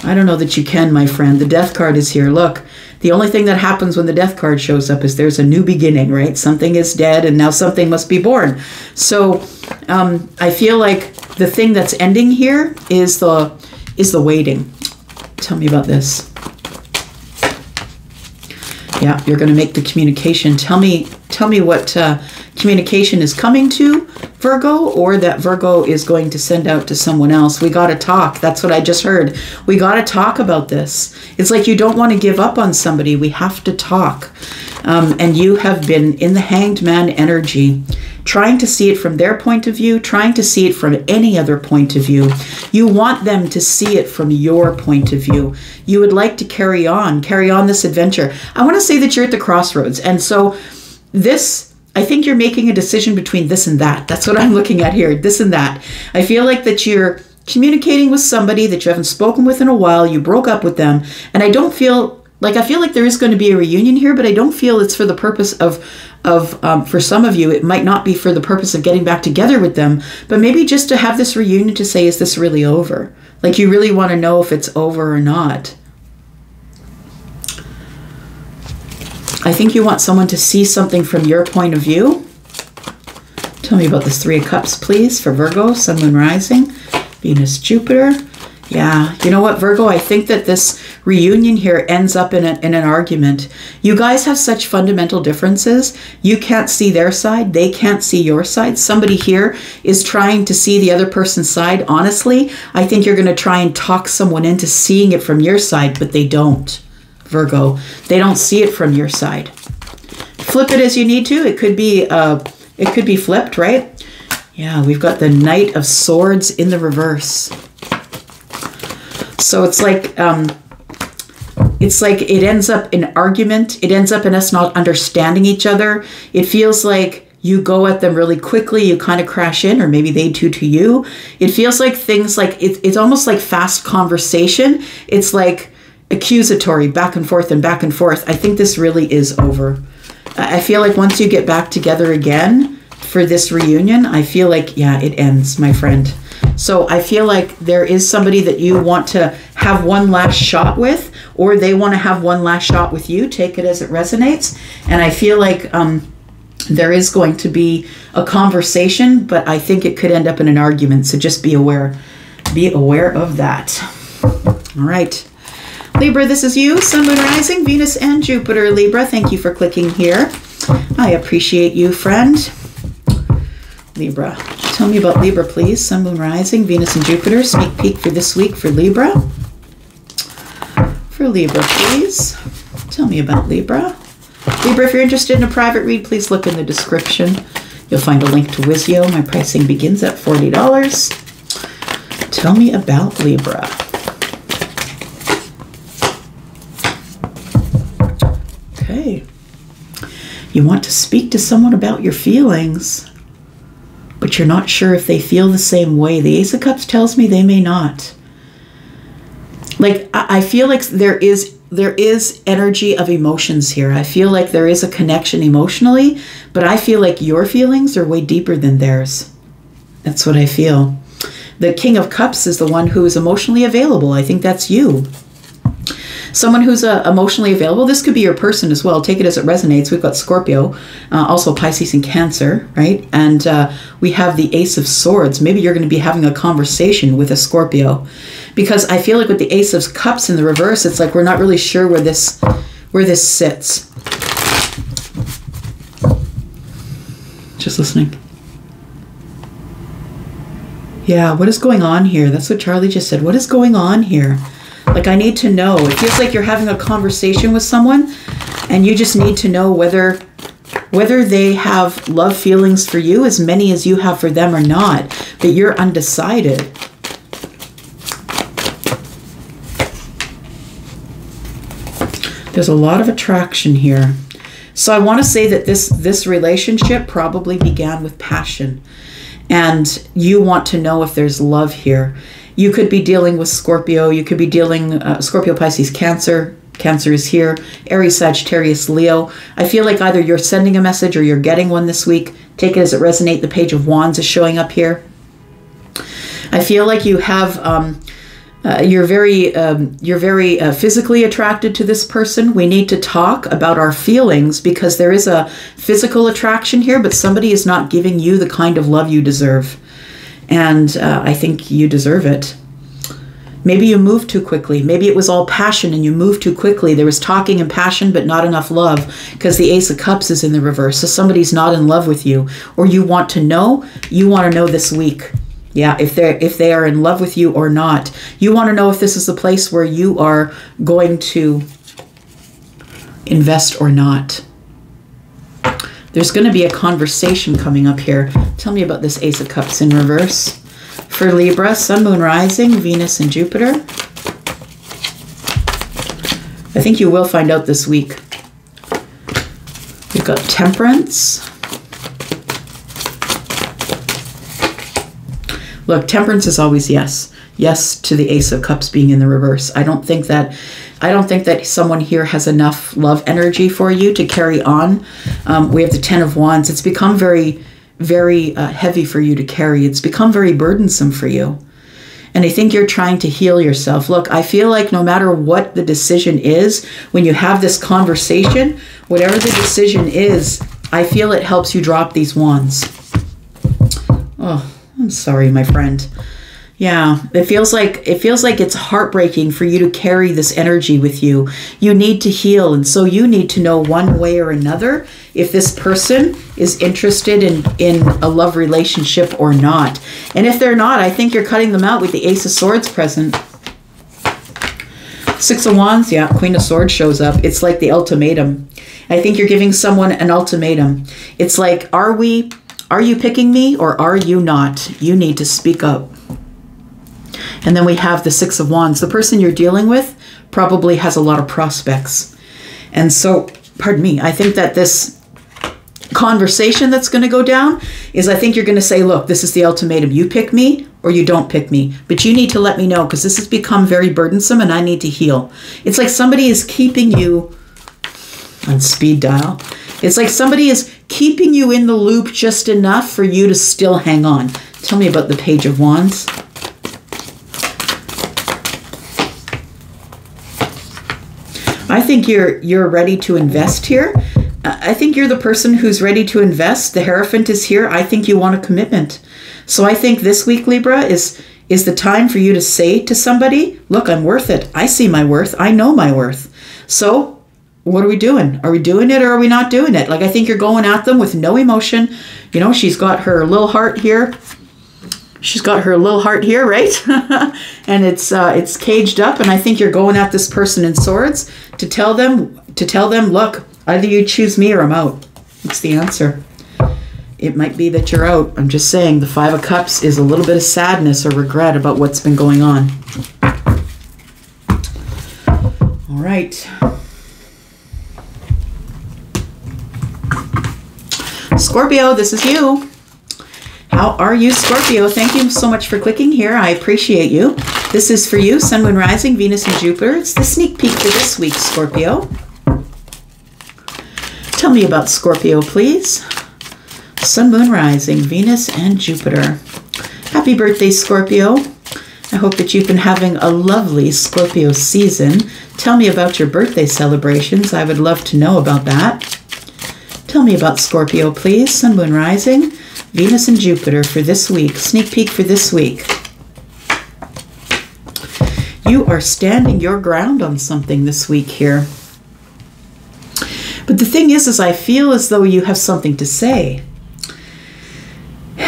I don't know that you can, my friend. The Death card is here. Look, the only thing that happens when the Death card shows up is there's a new beginning, right? Something is dead and now something must be born. So I feel like the thing that's ending here is the waiting. Tell me about this. Yeah, you're going to make the communication. Tell me what communication is coming to Virgo, or that Virgo is going to send out to someone else. We got to talk. That's what I just heard. We got to talk about this. It's like you don't want to give up on somebody. We have to talk. And you have been in the Hanged Man energy, trying to see it from their point of view, trying to see it from any other point of view. You want them to see it from your point of view. You would like to carry on this adventure. I want to say that you're at the crossroads. And so this, I think you're making a decision between this and that. That's what I'm looking at here, this and that. I feel like that you're communicating with somebody that you haven't spoken with in a while. You broke up with them. And I don't feel like, I feel like there is going to be a reunion here, but I don't feel it's for the purpose of for some of you, it might not be for the purpose of getting back together with them, but maybe just to have this reunion to say, is this really over? Like you really want to know if it's over or not. I think you want someone to see something from your point of view. Tell me about this Three of Cups, please, for Virgo, Sun, Moon, Rising, Venus, Jupiter. Yeah, you know what, Virgo, I think that this reunion here ends up in an argument. You guys have such fundamental differences. You can't see their side. They can't see your side. Somebody here is trying to see the other person's side. Honestly, I think you're going to try and talk someone into seeing it from your side, but they don't, Virgo. They don't see it from your side. Flip it as you need to. It could be flipped, right? Yeah, we've got the Knight of Swords in the reverse. So it's like it ends up in argument. It ends up in us not understanding each other. It feels like you go at them really quickly. You kind of crash in, or maybe they do to you. It feels like things like, it's almost like fast conversation. It's like accusatory, back and forth and back and forth. I think this really is over. I feel like once you get back together again for this reunion, I feel like, yeah, it ends, my friend. So I feel like there is somebody that you want to have one last shot with, or they want to have one last shot with you. Take it as it resonates. And I feel like there is going to be a conversation, but I think it could end up in an argument. So just be aware. Be aware of that. All right. Libra, this is you. Sun, Moon, Rising, Venus, and Jupiter. Libra, thank you for clicking here. I appreciate you, friend. Libra. Tell me about Libra, please. Sun, Moon, Rising, Venus, and Jupiter. Sneak peek for this week for Libra. For Libra, please. Tell me about Libra. Libra, if you're interested in a private read, please look in the description. You'll find a link to Wizio. My pricing begins at $40. Tell me about Libra. Okay. You want to speak to someone about your feelings, but you're not sure if they feel the same way. The Ace of Cups tells me they may not. Like, I feel like there is energy of emotions here. I feel like there is a connection emotionally, but I feel like your feelings are way deeper than theirs. That's what I feel. The King of Cups is the one who is emotionally available. I think that's you. Someone who's emotionally available. This could be your person as well. Take it as it resonates. We've got Scorpio, also Pisces and Cancer, right? And we have the Ace of Swords. Maybe you're going to be having a conversation with a Scorpio, because I feel like with the Ace of Cups in the reverse, it's like we're not really sure where this sits. Just listening. Yeah, what is going on here? That's what Charlie just said. What is going on here? Like, I need to know. It feels like you're having a conversation with someone and you just need to know whether they have love feelings for you, as many as you have for them or not, but you're undecided. There's a lot of attraction here. So I want to say that this relationship probably began with passion, and you want to know if there's love here. You could be dealing with Scorpio. You could be dealing Scorpio, Pisces, Cancer. Cancer is here. Aries, Sagittarius, Leo. I feel like either you're sending a message or you're getting one this week. Take it as it resonates. The Page of Wands is showing up here. I feel like you have, you're very physically attracted to this person. We need to talk about our feelings because there is a physical attraction here, but somebody is not giving you the kind of love you deserve. And I think you deserve it. Maybe you moved too quickly. Maybe it was all passion and you moved too quickly. There was talking and passion, but not enough love because the Ace of Cups is in the reverse. So somebody's not in love with you, or you want to know this week. Yeah, if they are in love with you or not. You want to know if this is the place where you are going to invest or not. There's going to be a conversation coming up here. Tell me about this Ace of Cups in reverse. For Libra, Sun, Moon, Rising, Venus, and Jupiter. I think you will find out this week. We've got Temperance. Look, Temperance is always yes. Yes to the Ace of Cups being in the reverse. I don't think that someone here has enough love energy for you to carry on. We have the Ten of Wands. It's become very heavy for you to carry. It's become very burdensome for you. And I think you're trying to heal yourself. Look, I feel like no matter what the decision is, when you have this conversation, whatever the decision is, I feel it helps you drop these wands. Oh, I'm sorry, my friend. Yeah, it feels like it's heartbreaking for you to carry this energy with you. You need to heal, and so you need to know one way or another if this person is interested in a love relationship or not. And if they're not, I think you're cutting them out with the Ace of Swords present. Six of Wands, yeah, Queen of Swords shows up. It's like the ultimatum. I think you're giving someone an ultimatum. It's like, are you picking me or are you not? You need to speak up. And then we have the Six of Wands. The person you're dealing with probably has a lot of prospects. And so, pardon me, I think that this conversation that's going to go down is, I think you're going to say, look, this is the ultimatum. You pick me or you don't pick me. But you need to let me know because this has become very burdensome and I need to heal. It's like somebody is keeping you on speed dial. It's like somebody is keeping you in the loop just enough for you to still hang on. Tell me about the Page of Wands. I think you're ready to invest here. I think you're the person who's ready to invest. The Hierophant is here. I think you want a commitment. So I think this week, Libra, is the time for you to say to somebody, look, I'm worth it. I see my worth. I know my worth. So what are we doing? Are we doing it or are we not doing it? Like, I think you're going at them with no emotion. You know, she's got her little heart here. She's got her little heart here, right? And it's caged up. And I think you're going at this person in swords to tell them, look, either you choose me or I'm out. It's the answer. It might be that you're out. I'm just saying the Five of Cups is a little bit of sadness or regret about what's been going on. All right. Scorpio, this is you. How are you, Scorpio? Thank you so much for clicking here. I appreciate you. This is for you, Sun, Moon, Rising, Venus, and Jupiter. It's the sneak peek for this week, Scorpio. Tell me about Scorpio, please. Sun, Moon, Rising, Venus, and Jupiter. Happy birthday, Scorpio. I hope that you've been having a lovely Scorpio season. Tell me about your birthday celebrations. I would love to know about that. Tell me about Scorpio, please. Sun, Moon, Rising, Venus, and Jupiter for this week. Sneak peek for this week. You are standing your ground on something this week here. But the thing is I feel as though you have something to say.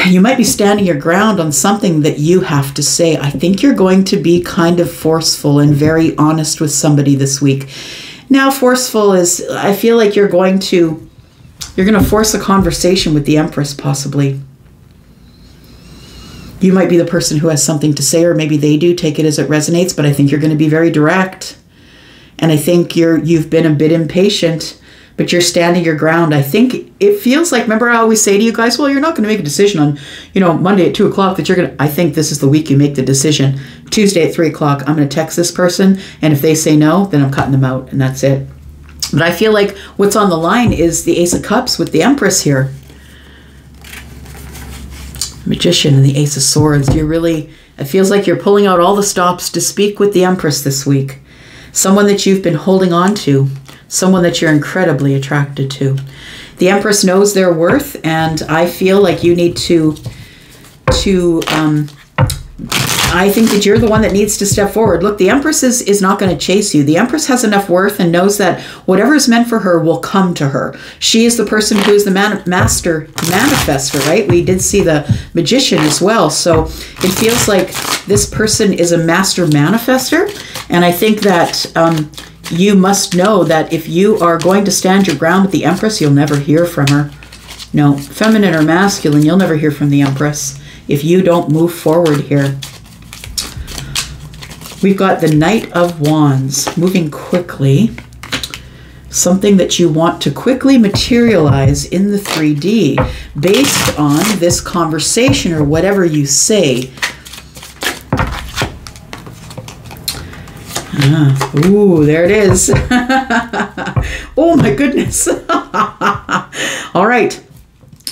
You might be standing your ground on something that you have to say. I think you're going to be kind of forceful and very honest with somebody this week. Now, forceful is, I feel like you're going to force a conversation with the Empress, possibly. You might be the person who has something to say, or maybe they do. Take it as it resonates, but I think you're going to be very direct. And I think you've been a bit impatient, but you're standing your ground. I think it feels like, remember I always say to you guys, well, you're not going to make a decision on, Monday at 2 o'clock that you're going to, I think this is the week you make the decision. Tuesday at 3 o'clock, I'm going to text this person. And if they say no, then I'm cutting them out, and that's it. But I feel like what's on the line is the Ace of Cups with the Empress here. Magician and the Ace of Swords. It feels like you're pulling out all the stops to speak with the Empress this week. Someone that you've been holding on to. Someone that you're incredibly attracted to. The Empress knows their worth, and I feel like you need I think that you're the one that needs to step forward. Look, the Empress is not going to chase you. The Empress has enough worth and knows that whatever is meant for her will come to her. She is the person who is the master manifester, right? We did see the Magician as well. So it feels like this person is a master manifester. And I think that you must know that if you are going to stand your ground with the Empress, you'll never hear from her. No, feminine or masculine, you'll never hear from the Empress if you don't move forward here. We've got the Knight of Wands, moving quickly. Something that you want to quickly materialize in the 3D based on this conversation or whatever you say. Ooh, there it is. Oh my goodness. All right.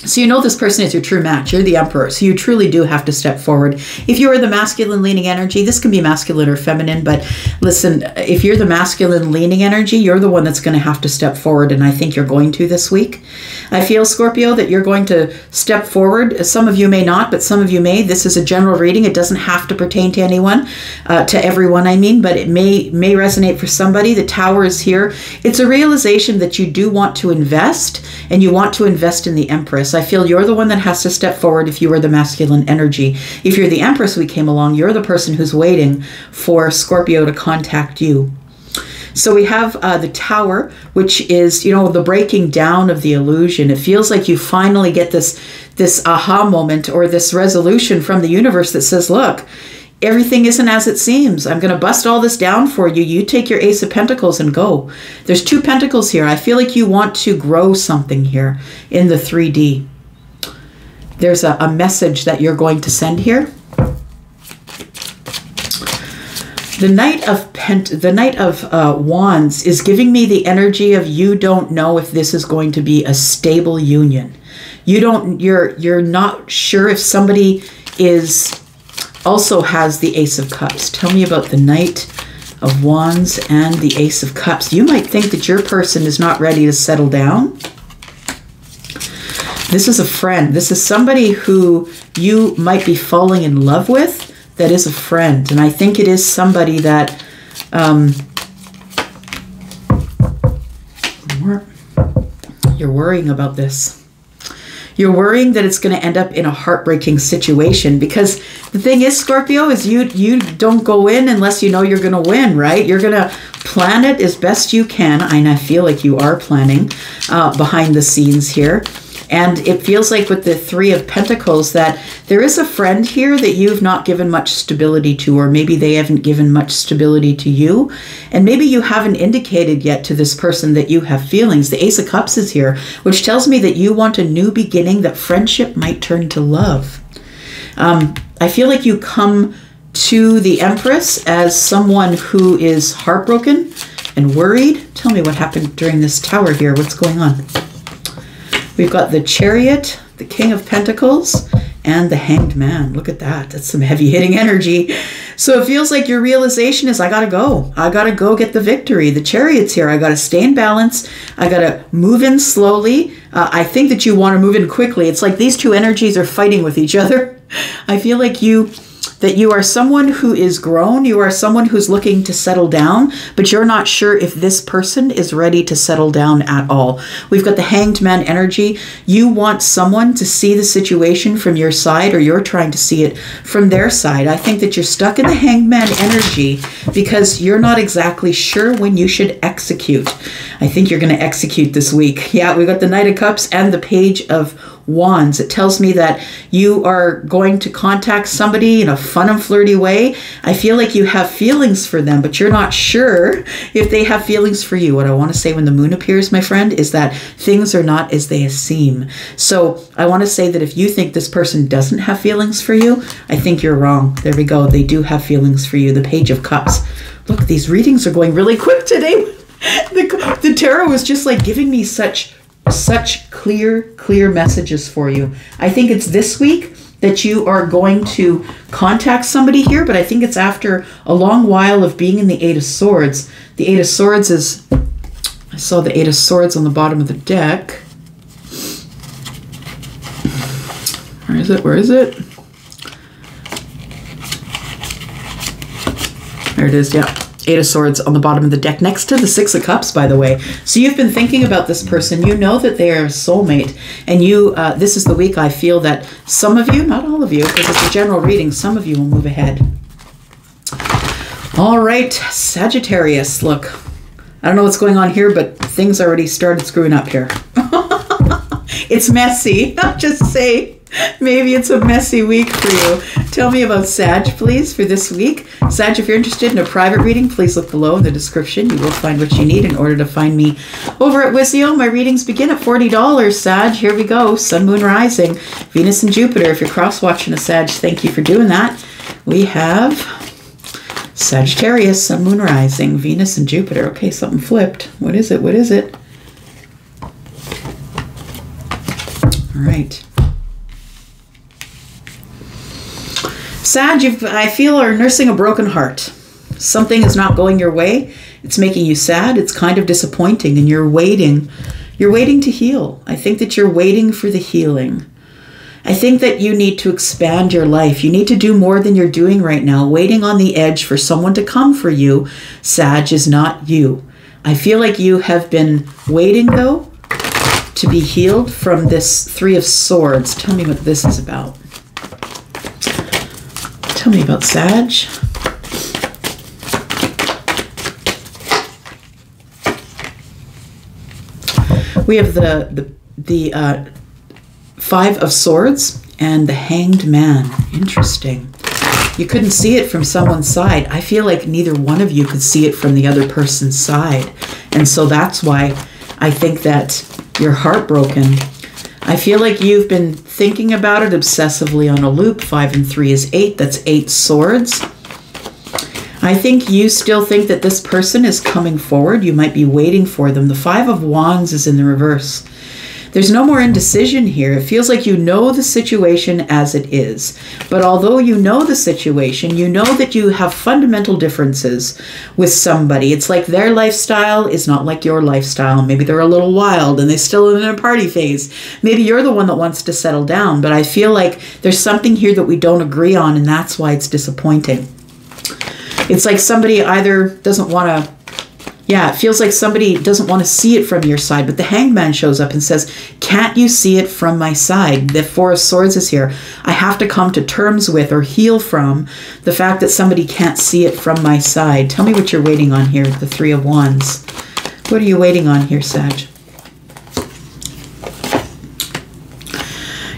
So you know this person is your true match. You're the Emperor. So you truly do have to step forward. If you are the masculine leaning energy, this can be masculine or feminine, but listen, if you're the masculine leaning energy, you're the one that's going to have to step forward, and I think you're going to this week. I feel, Scorpio, that you're going to step forward. Some of you may not, but some of you may. This is a general reading. It doesn't have to pertain to anyone, to everyone, I mean, but it may resonate for somebody. The Tower is here. It's a realization that you do want to invest, and you want to invest in the Empress. I feel you're the one that has to step forward if you are the masculine energy. If you're the Empress we came along, you're the person who's waiting for Scorpio to contact you. So we have the Tower, which is, you know, the breaking down of the illusion. It feels like you finally get this aha moment or this resolution from the universe that says, look, everything isn't as it seems. I'm going to bust all this down for you. You take your Ace of Pentacles and go. There's 2 Pentacles here. I feel like you want to grow something here in the 3D. There's a message that you're going to send here. The Knight of Wands is giving me the energy of you don't know if this is going to be a stable union. You're not sure if somebody also has the Ace of Cups. Tell me about the Knight of Wands and the Ace of Cups. You might think that your person is not ready to settle down. This is a friend. This is somebody who you might be falling in love with that is a friend. And I think it is somebody that you're worrying about this. You're worrying that it's going to end up in a heartbreaking situation, because the thing is, Scorpio, is you don't go in unless you know you're going to win, right? You're going to plan it as best you can, and I feel like you are planning behind the scenes here. And it feels like with the 3 of Pentacles that there is a friend here that you've not given much stability to, or maybe they haven't given much stability to you. And maybe you haven't indicated yet to this person that you have feelings. The Ace of Cups is here, which tells me that you want a new beginning, that friendship might turn to love. I feel like you come to the Empress as someone who is heartbroken and worried. Tell me what happened during this Tower here. What's going on? We've got the Chariot, the King of Pentacles, and the Hanged Man. Look at that. That's some heavy hitting energy. So it feels like your realization is, I gotta go. I gotta go get the victory. The Chariot's here. I gotta stay in balance. I gotta move in slowly. I think that you want to move in quickly. It's like these 2 energies are fighting with each other. I feel like you are someone who is grown. You are someone who's looking to settle down, but you're not sure if this person is ready to settle down at all. We've got the Hanged Man energy. You want someone to see the situation from your side, or you're trying to see it from their side. I think that you're stuck in the Hanged Man energy because you're not exactly sure when you should execute. I think you're going to execute this week. Yeah, we've got the Knight of Cups and the Page of Wands. It tells me that you are going to contact somebody in a fun and flirty way. I feel like you have feelings for them, but you're not sure if they have feelings for you. What I want to say when the moon appears, my friend, is that things are not as they seem. So I want to say that if you think this person doesn't have feelings for you, I think you're wrong. There we go. They do have feelings for you. The Page of Cups. Look, these readings are going really quick today. The tarot is just like giving me such clear messages for you. I think it's this week that you are going to contact somebody here, but I think it's after a long while of being in the Eight of Swords. The Eight of Swords is, I saw the Eight of Swords on the bottom of the deck. Where is it? Where is it? There it is, yeah. Eight of Swords on the bottom of the deck, next to the Six of Cups, by the way. So you've been thinking about this person. You know that they are a soulmate. And you, this is the week I feel that some of you, not all of you, because it's a general reading, some of you will move ahead. All right, Sagittarius. Look, I don't know what's going on here, but things already started screwing up here. It's messy. I'll just say, maybe it's a messy week for you. Tell me about Sag, please, for this week. Sag, if you're interested in a private reading, please look below in the description. You will find what you need in order to find me over at Wizio. My readings begin at $40, Sag. Here we go. Sun, Moon, Rising, Venus, and Jupiter. If you're cross-watching a Sag, thank you for doing that. We have Sagittarius, Sun, Moon, Rising, Venus, and Jupiter. Okay, something flipped. What is it? What is it? All right. Sag, I feel, are nursing a broken heart. Something is not going your way. It's making you sad. It's kind of disappointing, and you're waiting. You're waiting to heal. I think that you're waiting for the healing. I think that you need to expand your life. You need to do more than you're doing right now. Waiting on the edge for someone to come for you, Sag, is not you. I feel like you have been waiting, though, to be healed from this Three of Swords. Tell me what this is about. Tell me about Sag. We have the Five of Swords and the Hanged Man. Interesting. You couldn't see it from someone's side. I feel like neither one of you could see it from the other person's side. And so that's why I think that you're heartbroken. I feel like you've been thinking about it obsessively on a loop. 5 and 3 is 8. That's 8 swords. I think you still think that this person is coming forward. You might be waiting for them. The 5 of Wands is in the reverse. There's no more indecision here. It feels like you know the situation as it is. But although you know the situation, you know that you have fundamental differences with somebody. It's like their lifestyle is not like your lifestyle. Maybe they're a little wild and they're still in a party phase. Maybe you're the one that wants to settle down. But I feel like there's something here that we don't agree on, and that's why it's disappointing. It's like somebody either doesn't want to, it feels like somebody doesn't want to see it from your side, but the Hanged Man shows up and says, can't you see it from my side? The 4 of Swords is here. I have to come to terms with or heal from the fact that somebody can't see it from my side. Tell me what you're waiting on here, the 3 of Wands. What are you waiting on here, Sag?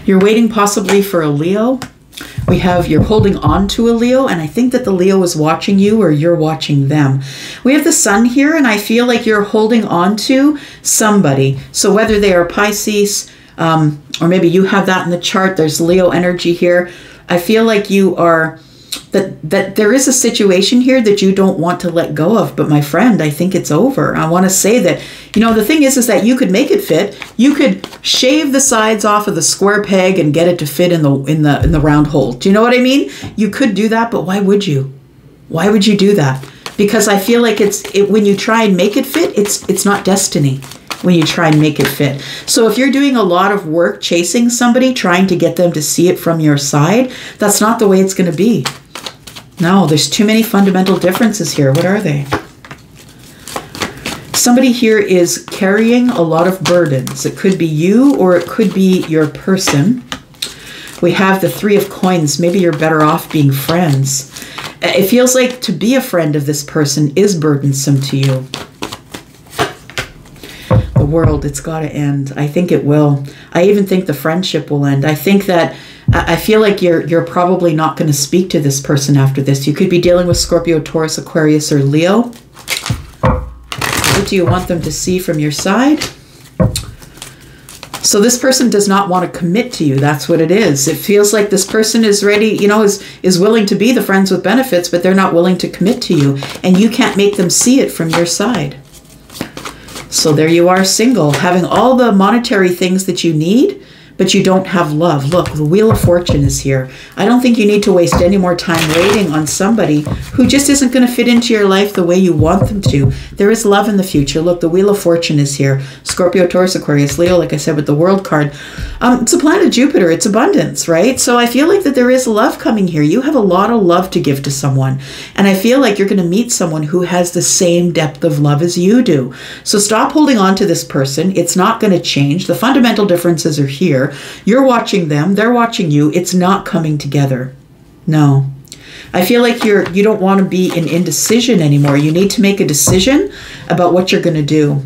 You're waiting possibly for a Leo. We have you're holding on to a Leo, and I think that the Leo is watching you or you're watching them. We have the Sun here, and I feel like you're holding on to somebody. So whether they are Pisces, or maybe you have that in the chart, there's Leo energy here. I feel like you are, that there is a situation here that you don't want to let go of. But my friend, I think it's over. I want to say that, you know, the thing is that you could make it fit. You could shave the sides off of the square peg and get it to fit in the round hole. Do you know what I mean? You could do that, but why would you? Why would you do that? Because I feel like when you try and make it fit, it's not destiny when you try and make it fit. So if you're doing a lot of work chasing somebody, trying to get them to see it from your side, that's not the way it's going to be. No, there's too many fundamental differences here. What are they? Somebody here is carrying a lot of burdens. It could be you or it could be your person. We have the 3 of Coins. Maybe you're better off being friends. It feels like to be a friend of this person is burdensome to you. The World, it's got to end. I think it will. I even think the friendship will end. I think that I feel like you're probably not going to speak to this person after this. You could be dealing with Scorpio, Taurus, Aquarius, or Leo. What do you want them to see from your side? So this person does not want to commit to you. That's what it is. It feels like this person is ready, you know, is willing to be the friends with benefits, but they're not willing to commit to you. And you can't make them see it from your side. So there you are, single, having all the monetary things that you need, but you don't have love. Look, the Wheel of Fortune is here. I don't think you need to waste any more time waiting on somebody who just isn't going to fit into your life the way you want them to. There is love in the future. Look, the Wheel of Fortune is here. Scorpio, Taurus, Aquarius, Leo, like I said, with the World card. It's a planet Jupiter. It's abundance, right? So I feel like that there is love coming here. You have a lot of love to give to someone. And I feel like you're going to meet someone who has the same depth of love as you do. So stop holding on to this person. It's not going to change. The fundamental differences are here. You're watching them, they're watching you. It's not coming together. No. I feel like you don't want to be in indecision anymore. You need to make a decision about what you're going to do.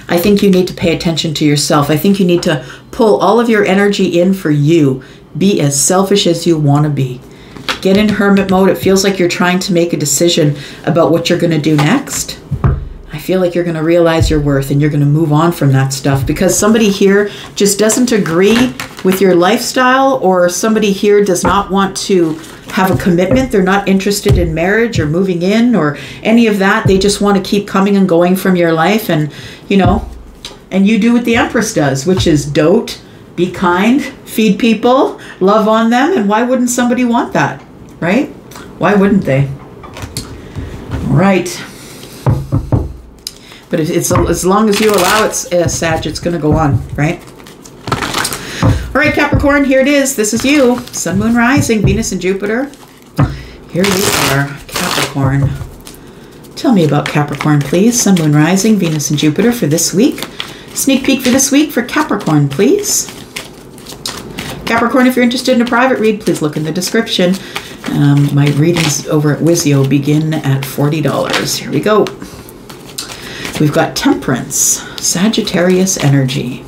I think you need to pay attention to yourself. I think you need to pull all of your energy in for you. Be as selfish as you want to be. Get in hermit mode. It feels like you're trying to make a decision about what you're going to do next. I feel like you're going to realize your worth and you're going to move on from that stuff because somebody here just doesn't agree with your lifestyle, or somebody here does not want to have a commitment. They're not interested in marriage or moving in or any of that. They just want to keep coming and going from your life, and, you know, and you do what the Empress does, which is dote, be kind, feed people, love on them. And why wouldn't somebody want that, right? Why wouldn't they? All right. But it's as long as you allow it, Sag, it's going to go on, right? All right, Capricorn, here it is. This is you. Sun, Moon, Rising, Venus, and Jupiter. Here you are, Capricorn. Tell me about Capricorn, please. Sun, Moon, Rising, Venus, and Jupiter for this week. Sneak peek for this week for Capricorn, please. Capricorn, if you're interested in a private read, please look in the description. My readings over at Wizio begin at $40. Here we go. We've got Temperance, Sagittarius energy.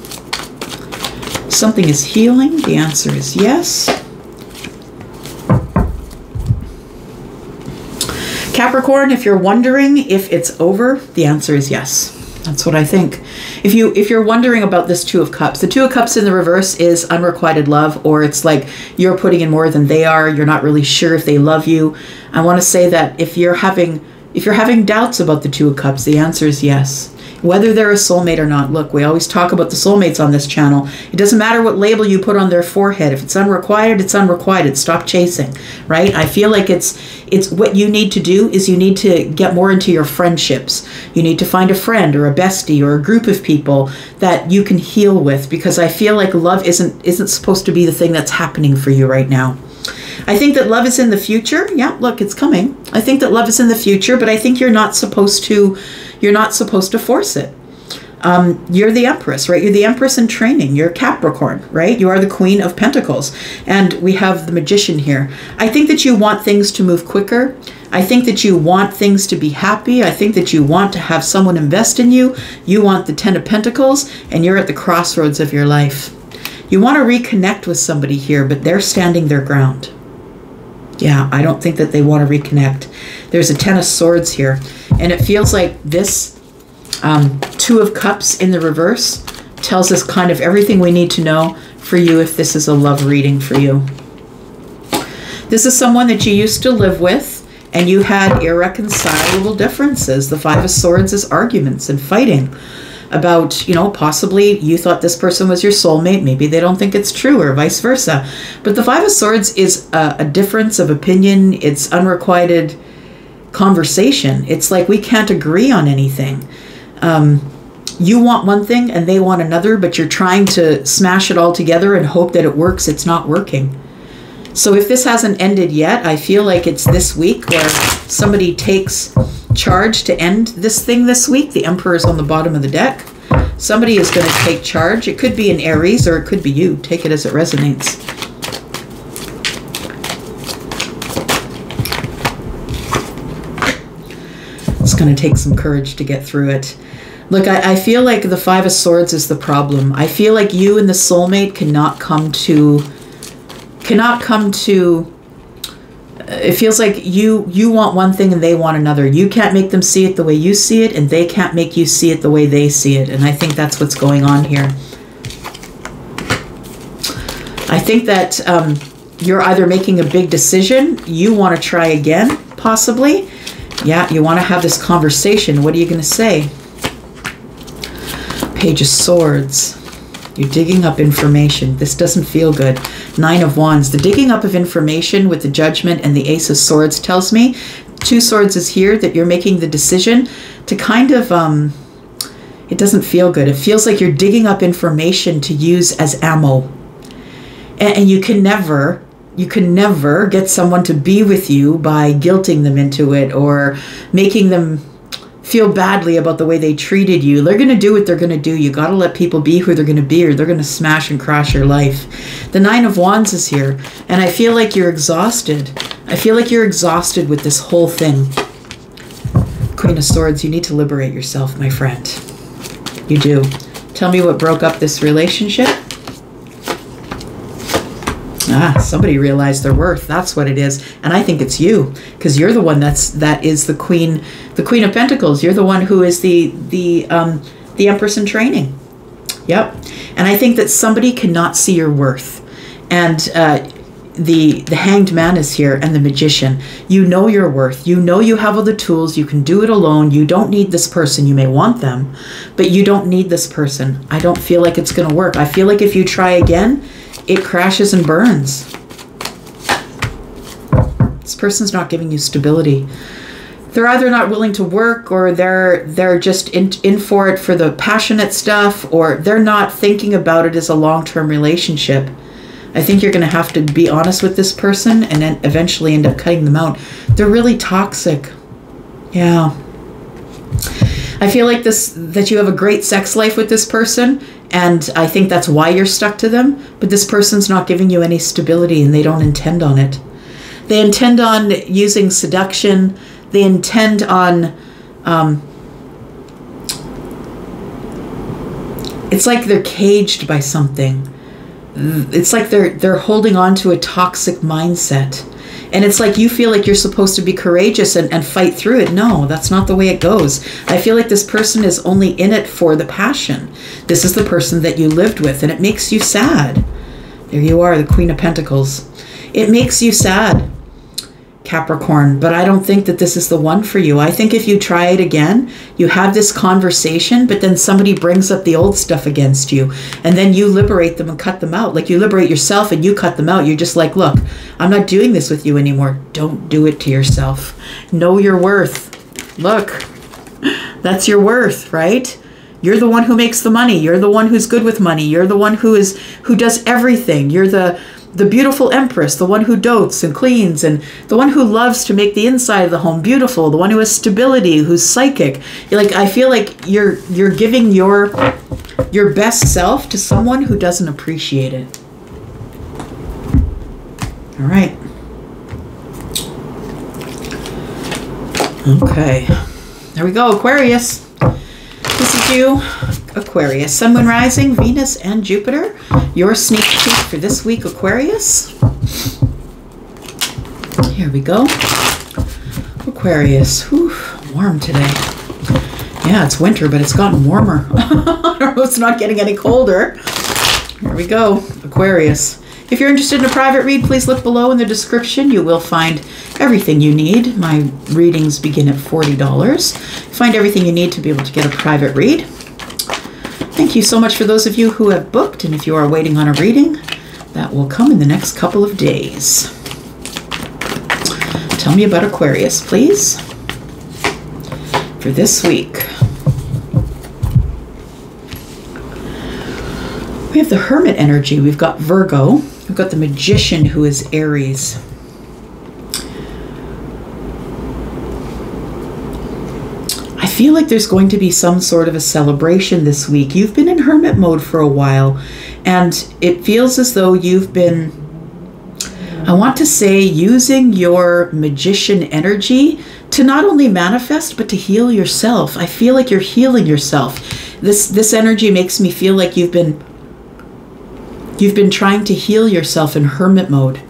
Something is healing. The answer is yes. Capricorn, if you're wondering if it's over, the answer is yes. That's what I think. If you're wondering about this Two of Cups, the Two of Cups in the reverse is unrequited love, or it's like you're putting in more than they are. You're not really sure if they love you. I want to say that if you're having doubts about the Two of Cups, the answer is yes. Whether they're a soulmate or not. Look, we always talk about the soulmates on this channel. It doesn't matter what label you put on their forehead. If it's unrequited, it's unrequited. Stop chasing, right? I feel like it's what you need to do is you need to get more into your friendships. You need to find a friend or a bestie or a group of people that you can heal with, because I feel like love isn't supposed to be the thing that's happening for you right now. I think that love is in the future. Yeah, look, it's coming. I think that love is in the future, but I think you're not supposed to force it. You're the Empress, right? You're the Empress in training. You're Capricorn, right? You are the Queen of Pentacles. And we have the Magician here. I think that you want things to move quicker. I think that you want things to be happy. I think that you want to have someone invest in you. You want the Ten of Pentacles, and you're at the crossroads of your life. You want to reconnect with somebody here, but they're standing their ground. Yeah, I don't think that they want to reconnect. There's a Ten of Swords here, and it feels like this Two of Cups in the reverse tells us kind of everything we need to know for you if this is a love reading for you. This is someone that you used to live with, and you had irreconcilable differences. The Five of Swords is arguments and fighting about, you know, possibly you thought this person was your soulmate. Maybe they don't think it's true, or vice versa. But the Five of Swords is a difference of opinion. It's unrequited conversation. It's like we can't agree on anything. You want one thing and they want another, but you're trying to smash it all together and hope that it works. It's not working. So if this hasn't ended yet, I feel like it's this week where somebody takes charge to end this thing this week. The Emperor is on the bottom of the deck. Somebody is going to take charge. It could be an Aries, or it could be you. Take it as it resonates. It's going to take some courage to get through it. Look, I feel like the Five of Swords is the problem. I feel like you and the soulmate cannot come to, it feels like you want one thing and they want another. You can't make them see it the way you see it, and they can't make you see it the way they see it. And I think that's what's going on here. I think that you're either making a big decision, you want to try again, possibly. Yeah, you want to have this conversation. What are you going to say? Page of Swords. You're digging up information. This doesn't feel good. Nine of Wands. The digging up of information with the Judgment and the Ace of Swords tells me, Two Swords is here, that you're making the decision to kind of, it doesn't feel good. It feels like you're digging up information to use as ammo. And you can never get someone to be with you by guilting them into it or making them feel badly about the way they treated you. They're going to do what they're going to do. You got to let people be who they're going to be, or they're going to smash and crash your life. The Nine of Wands is here, and I feel like you're exhausted. I feel like you're exhausted with this whole thing. Queen of Swords, you need to liberate yourself, my friend. You do. Tell me what broke up this relationship. Ah, somebody realized their worth. That's what it is. And I think it's you, because you're the one that is the Queen of Pentacles. You're the one who is the Empress in training. Yep. And I think that somebody cannot see your worth. And the Hanged Man is here, and the Magician. You know your worth. You know you have all the tools. You can do it alone. You don't need this person. You may want them, but you don't need this person. I don't feel like it's going to work. I feel like if you try again, it crashes and burns. This person's not giving you stability. They're either not willing to work, or they're just in for it for the passionate stuff, or they're not thinking about it as a long-term relationship. I think you're going to have to be honest with this person and then eventually end up cutting them out. They're really toxic. Yeah. I feel like that you have a great sex life with this person, and I think that's why you're stuck to them, but this person's not giving you any stability, and they don't intend on it. They intend on using seduction. They intend on, it's like they're caged by something. It's like they're holding on to a toxic mindset. And it's like you feel like you're supposed to be courageous and fight through it. No, that's not the way it goes. I feel like this person is only in it for the passion. This is the person that you lived with, and it makes you sad. There you are, the Queen of Pentacles. It makes you sad, Capricorn, but I don't think that this is the one for you. I think if you try it again, you have this conversation, but then somebody brings up the old stuff against you, and then you liberate them and cut them out. Like you liberate yourself and you cut them out. You're just like, look, I'm not doing this with you anymore. Don't do it to yourself. Know your worth. Look, that's your worth, right? You're the one who makes the money. You're the one who's good with money. You're the one who does everything. You're the beautiful Empress, the one who dotes and cleans, and the one who loves to make the inside of the home beautiful, the one who has stability, who's psychic. I feel like you're giving your best self to someone who doesn't appreciate it. All right. Okay. There we go, Aquarius. This is you, Aquarius. Sun, Moon, Rising, Venus, and Jupiter. Your sneak peek for this week, Aquarius. Here we go. Aquarius. Whew, warm today. Yeah, it's winter, but it's gotten warmer. I don't know, it's not getting any colder. Here we go, Aquarius. If you're interested in a private read, please look below in the description. You will find everything you need. My readings begin at $40. Find everything you need to be able to get a private read. Thank you so much for those of you who have booked, and if you are waiting on a reading, that will come in the next couple of days. Tell me about Aquarius, please, for this week. We have the Hermit energy. We've got Virgo. We've got the Magician, who is Aries. I feel like there's going to be some sort of a celebration this week. You've been in hermit mode for a while, and it feels as though you've been, I want to say, using your Magician energy to not only manifest, but to heal yourself. I feel like you're healing yourself. This energy makes me feel like you've been trying to heal yourself in hermit mode.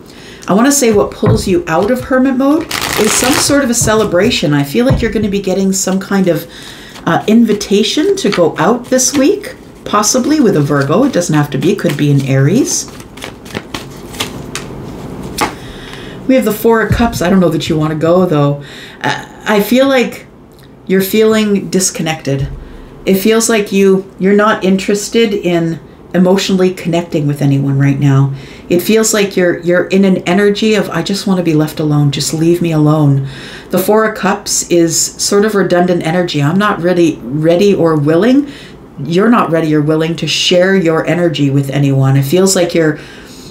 I want to say what pulls you out of hermit mode is some sort of a celebration. I feel like you're going to be getting some kind of invitation to go out this week, possibly with a Virgo. It doesn't have to be. It could be an Aries. We have the Four of Cups. I don't know that you want to go, though. I feel like you're feeling disconnected. It feels like you're not interested in emotionally connecting with anyone right now. It feels like you're in an energy of, I just want to be left alone. Just leave me alone. The Four of Cups is sort of redundant energy. I'm not ready or willing. You're not ready or willing to share your energy with anyone. It feels like you're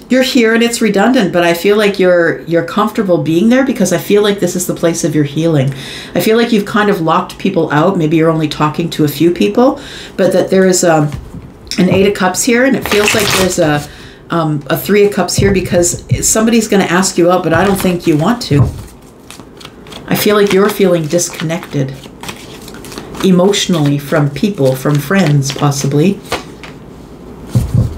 here and it's redundant, but I feel like you're comfortable being there because I feel like this is the place of your healing. I feel like you've kind of locked people out. Maybe you're only talking to a few people, but that there is an Eight of Cups here, and it feels like there's a Three of Cups here because somebody's going to ask you out, but I don't think you want to. I feel like you're feeling disconnected emotionally from people, from friends, possibly.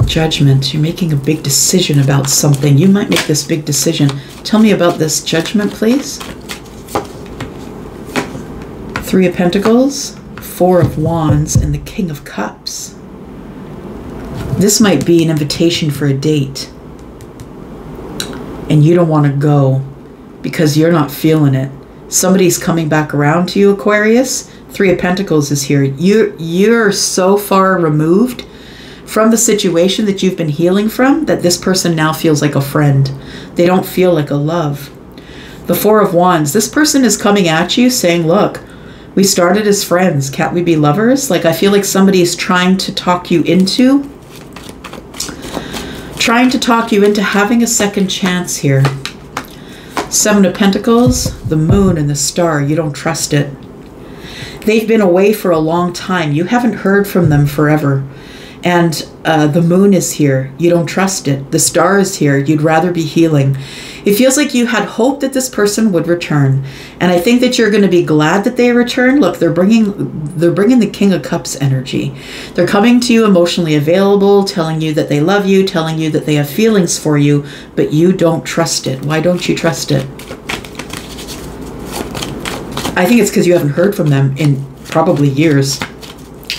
Judgment. You're making a big decision about something. You might make this big decision. Tell me about this judgment, please. Three of Pentacles, Four of Wands, and the King of Cups. This might be an invitation for a date. And you don't want to go because you're not feeling it. Somebody's coming back around to you, Aquarius. Three of Pentacles is here. You're so far removed from the situation that you've been healing from that this person now feels like a friend. They don't feel like a love. The Four of Wands. This person is coming at you saying, look, we started as friends. Can't we be lovers? Like, I feel like somebody's trying to talk you into having a second chance here. Seven of Pentacles, the Moon and the Star. You don't trust it. They've been away for a long time. You haven't heard from them forever. And the Moon is here. You don't trust it. The Star is here. You'd rather be healing. It feels like you had hope that this person would return. And I think that you're going to be glad that they return. Look, they're bringing the King of Cups energy. They're coming to you emotionally available, telling you that they love you, telling you that they have feelings for you, but you don't trust it. Why don't you trust it? I think it's because you haven't heard from them in probably years.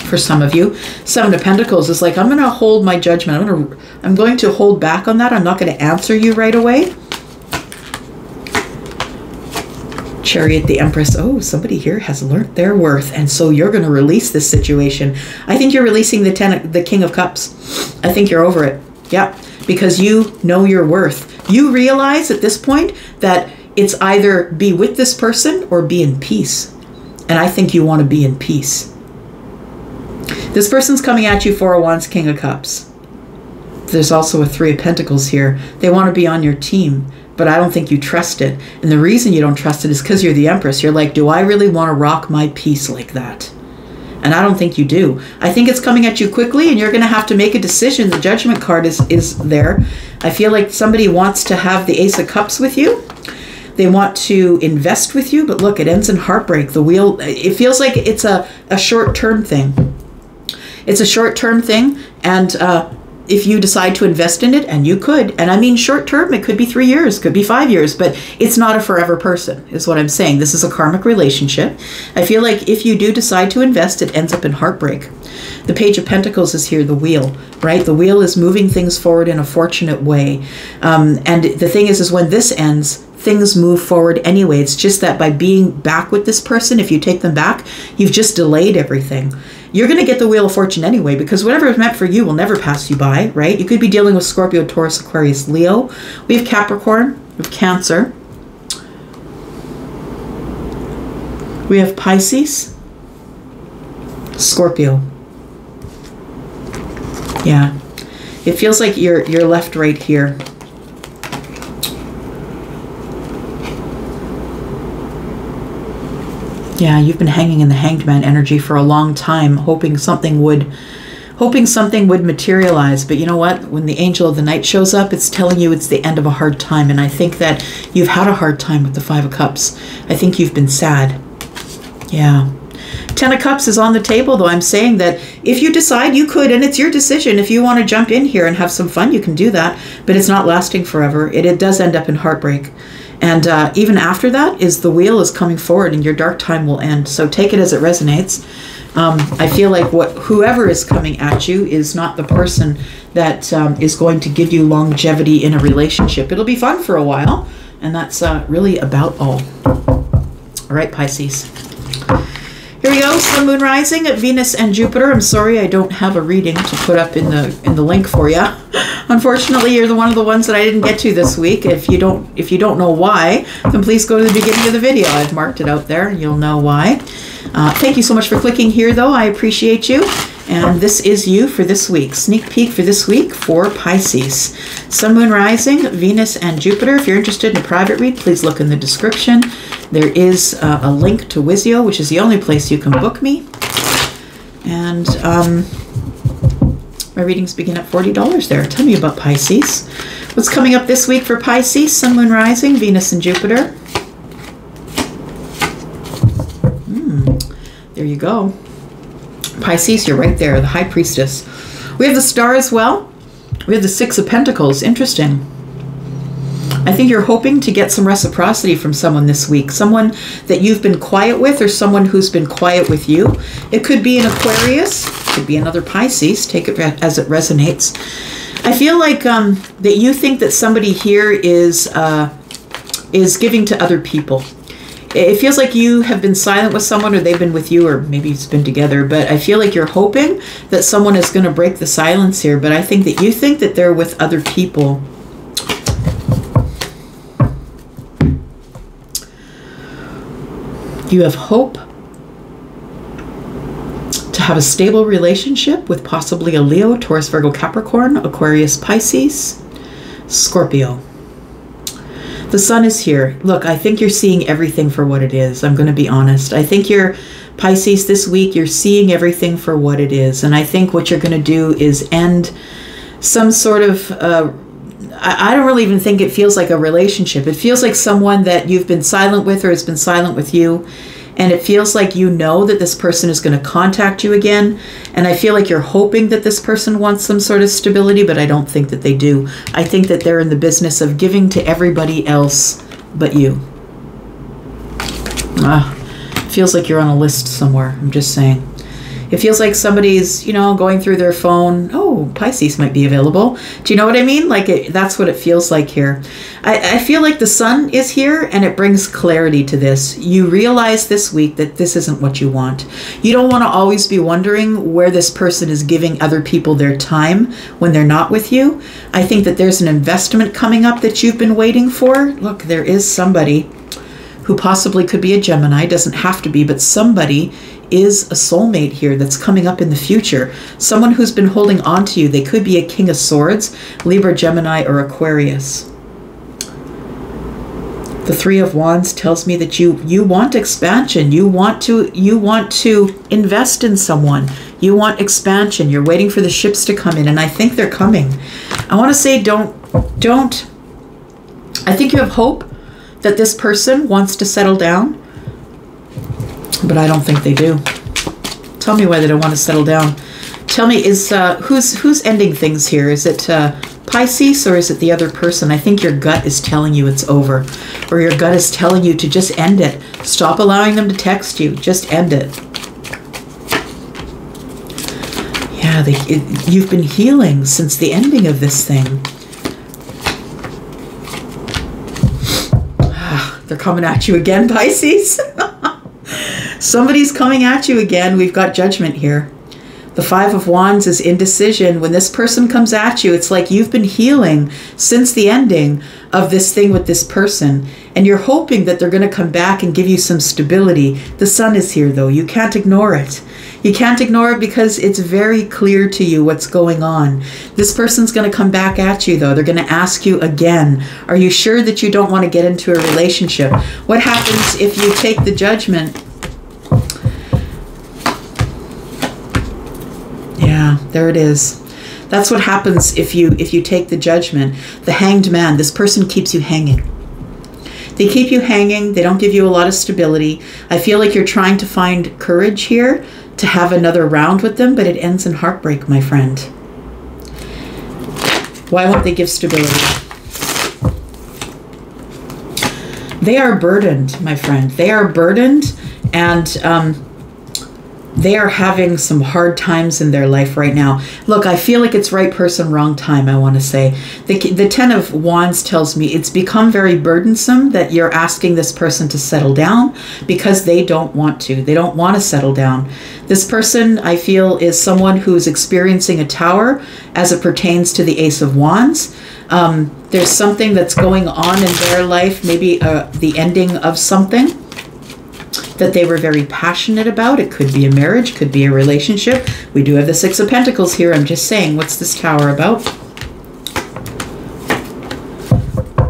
For some of you, Seven of Pentacles is like, I'm going to hold my judgment. I'm going to hold back on that. I'm not going to answer you right away. Chariot, the Empress. Oh, somebody here has learned their worth, and so you're going to release this situation. I think you're releasing the King of Cups. I think you're over it. Yeah, because you know your worth. You realize at this point that it's either be with this person or be in peace, and I think you want to be in peace. This person's coming at you, Four of Wands, King of Cups. There's also a Three of Pentacles here. They want to be on your team, but I don't think you trust it. And the reason you don't trust it is because you're the Empress. You're like, do I really want to rock my peace like that? And I don't think you do. I think it's coming at you quickly, and you're going to have to make a decision. The Judgment card is there. I feel like somebody wants to have the Ace of Cups with you. They want to invest with you, but look, it ends in heartbreak. The wheel, it feels like it's a short-term thing. It's a short-term thing, and if you decide to invest in it, and you could, and I mean short-term, it could be 3 years, could be 5 years, but it's not a forever person, is what I'm saying. This is a karmic relationship. I feel like if you do decide to invest, it ends up in heartbreak. The Page of Pentacles is here, the Wheel, right? The Wheel is moving things forward in a fortunate way. And the thing is when this ends, things move forward anyway. It's just that by being back with this person, if you take them back, you've just delayed everything. You're going to get the Wheel of Fortune anyway, because whatever is meant for you will never pass you by, right? You could be dealing with Scorpio, Taurus, Aquarius, Leo. We have Capricorn, we have Cancer. We have Pisces, Scorpio. Yeah. It feels like you're left right here. Yeah, you've been hanging in the Hanged Man energy for a long time, hoping something would hoping something would materialize. But you know what? When the angel of the night shows up, it's telling you it's the end of a hard time. And I think that you've had a hard time with the 5 of Cups. I think you've been sad. Yeah. 10 of Cups is on the table, though. I'm saying that if you decide, you could, and it's your decision. If you want to jump in here and have some fun, you can do that. But it's not lasting forever. It does end up in heartbreak. And even after that is the wheel is coming forward and your dark time will end. So take it as it resonates. I feel like whoever is coming at you is not the person that is going to give you longevity in a relationship. It'll be fun for a while. And that's really about all. All right, Pisces. Here we go, Sun, Moon, Rising, Venus, and Jupiter. I'm sorry I don't have a reading to put up in the link for you. Unfortunately, you're one of the ones that I didn't get to this week. If you don't know why, then please go to the beginning of the video. I've marked it out there, and you'll know why. Thank you so much for clicking here, though. I appreciate you. And this is you for this week. Sneak peek for this week for Pisces. Sun, Moon, Rising, Venus, and Jupiter. If you're interested in a private read, please look in the description. There is a link to Wizio, which is the only place you can book me. And my readings begin at $40 there. Tell me about Pisces. What's coming up this week for Pisces? Sun, Moon, Rising, Venus, and Jupiter. There you go. Pisces, you're right there, the High Priestess. We have the Star as well. We have the 6 of Pentacles. Interesting. I think you're hoping to get some reciprocity from someone this week. Someone that you've been quiet with or someone who's been quiet with you. It could be an Aquarius. It could be another Pisces. Take it as it resonates. I feel like that you think that somebody here is giving to other people. It feels like you have been silent with someone or they've been with you or maybe it's been together. But I feel like you're hoping that someone is going to break the silence here. But I think that you think that they're with other people. You have hope to have a stable relationship with possibly a Leo, Taurus, Virgo, Capricorn, Aquarius, Pisces, Scorpio. The Sun is here. Look, I think you're seeing everything for what it is. I'm going to be honest. I think you're, Pisces, this week, you're seeing everything for what it is. And I think what you're going to do is end some sort of, I don't really even think it feels like a relationship. It feels like someone that you've been silent with or has been silent with you. And it feels like you know that this person is going to contact you again. And I feel like you're hoping that this person wants some sort of stability, but I don't think that they do. I think that they're in the business of giving to everybody else but you. It feels like you're on a list somewhere. I'm just saying. It feels like somebody's, you know, going through their phone. Oh, Pisces might be available. Do you know what I mean? Like, that's what it feels like here. I feel like the Sun is here and it brings clarity to this. You realize this week that this isn't what you want. You don't want to always be wondering where this person is giving other people their time when they're not with you. I think that there's an investment coming up that you've been waiting for. Look, there is somebody who possibly could be a Gemini. Doesn't have to be, but somebody is a soulmate here that's coming up in the future. Someone who's been holding on to you. They could be a King of Swords, Libra, Gemini, or Aquarius. The 3 of Wands tells me that you want expansion. You want to invest in someone. You want expansion. You're waiting for the ships to come in, and I think they're coming. I want to say don't. I think you have hope that this person wants to settle down. But I don't think they do. Tell me why they don't want to settle down. Tell me, is who's ending things here? Is it Pisces or is it the other person? I think your gut is telling you it's over. Or your gut is telling you to just end it. Stop allowing them to text you. Just end it. Yeah, you've been healing since the ending of this thing. They're coming at you again, Pisces. Somebody's coming at you again. We've got Judgment here. The 5 of Wands is indecision. When this person comes at you, it's like you've been healing since the ending of this thing with this person. And you're hoping that they're going to come back and give you some stability. The Sun is here, though. You can't ignore it. You can't ignore it because it's very clear to you what's going on. This person's going to come back at you, though. They're going to ask you again, are you sure that you don't want to get into a relationship? What happens if you take the Judgment? Yeah. there it is. That's what happens if you take the Judgment. The Hanged Man, this person keeps you hanging. They keep you hanging. They don't give you a lot of stability. I feel like you're trying to find courage here to have another round with them, but it ends in heartbreak, my friend. Why won't they give stability? They are burdened, my friend. They are burdened, and they are having some hard times in their life right now. Look, I feel like it's right person, wrong time, I want to say. The Ten of Wands tells me it's become very burdensome that you're asking this person to settle down because they don't want to. They don't want to settle down. This person, I feel, is someone who's experiencing a tower as it pertains to the Ace of Wands. There's something that's going on in their life, maybe the ending of something that they were very passionate about. It could be a marriage, could be a relationship. We do have the Six of Pentacles here. I'm just saying, what's this Tower about?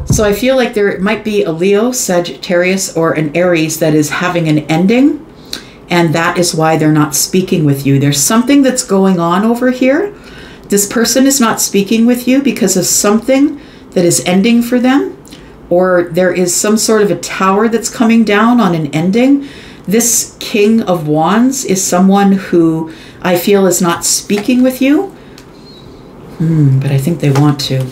So I feel like there might be a Leo, Sagittarius, or an Aries that is having an ending, and that is why they're not speaking with you. There's something that's going on over here. This person is not speaking with you because of something that is ending for them, or there is some sort of a tower that's coming down on an ending. This King of Wands is someone who I feel is not speaking with you, but I think they want to.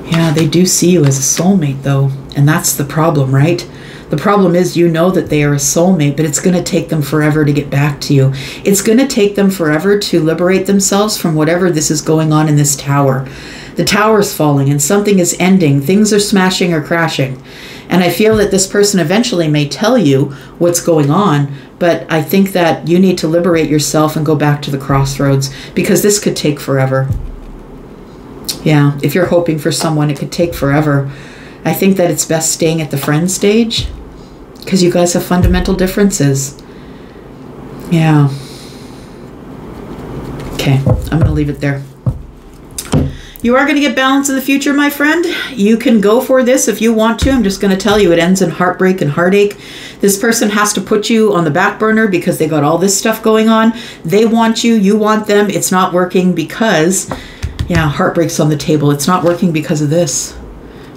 Yeah, they do see you as a soulmate, though, and that's the problem, right? The problem is you know that they are a soulmate, but it's going to take them forever to get back to you. It's going to take them forever to liberate themselves from whatever this is going on in this tower. The tower is falling and something is ending. Things are smashing or crashing. And I feel that this person eventually may tell you what's going on, but I think that you need to liberate yourself and go back to the crossroads because this could take forever. Yeah, if you're hoping for someone, it could take forever. I think that it's best staying at the friend stage because you guys have fundamental differences. Yeah. Okay, I'm going to leave it there. You are going to get balance in the future, my friend. You can go for this if you want to. I'm just going to tell you it ends in heartbreak and heartache. This person has to put you on the back burner because they got all this stuff going on. They want you. You want them. It's not working because, yeah, heartbreak's on the table. It's not working because of this.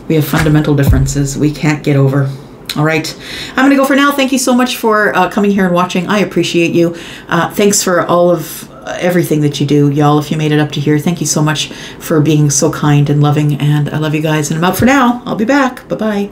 We have fundamental differences we can't get over. All right. I'm going to go for now. Thank you so much for coming here and watching. I appreciate you. Thanks for all of everything that you do, y'all. If you made it up to here, thank you so much for being so kind and loving, and I love you guys, and I'm out for now. I'll be back. Bye-bye.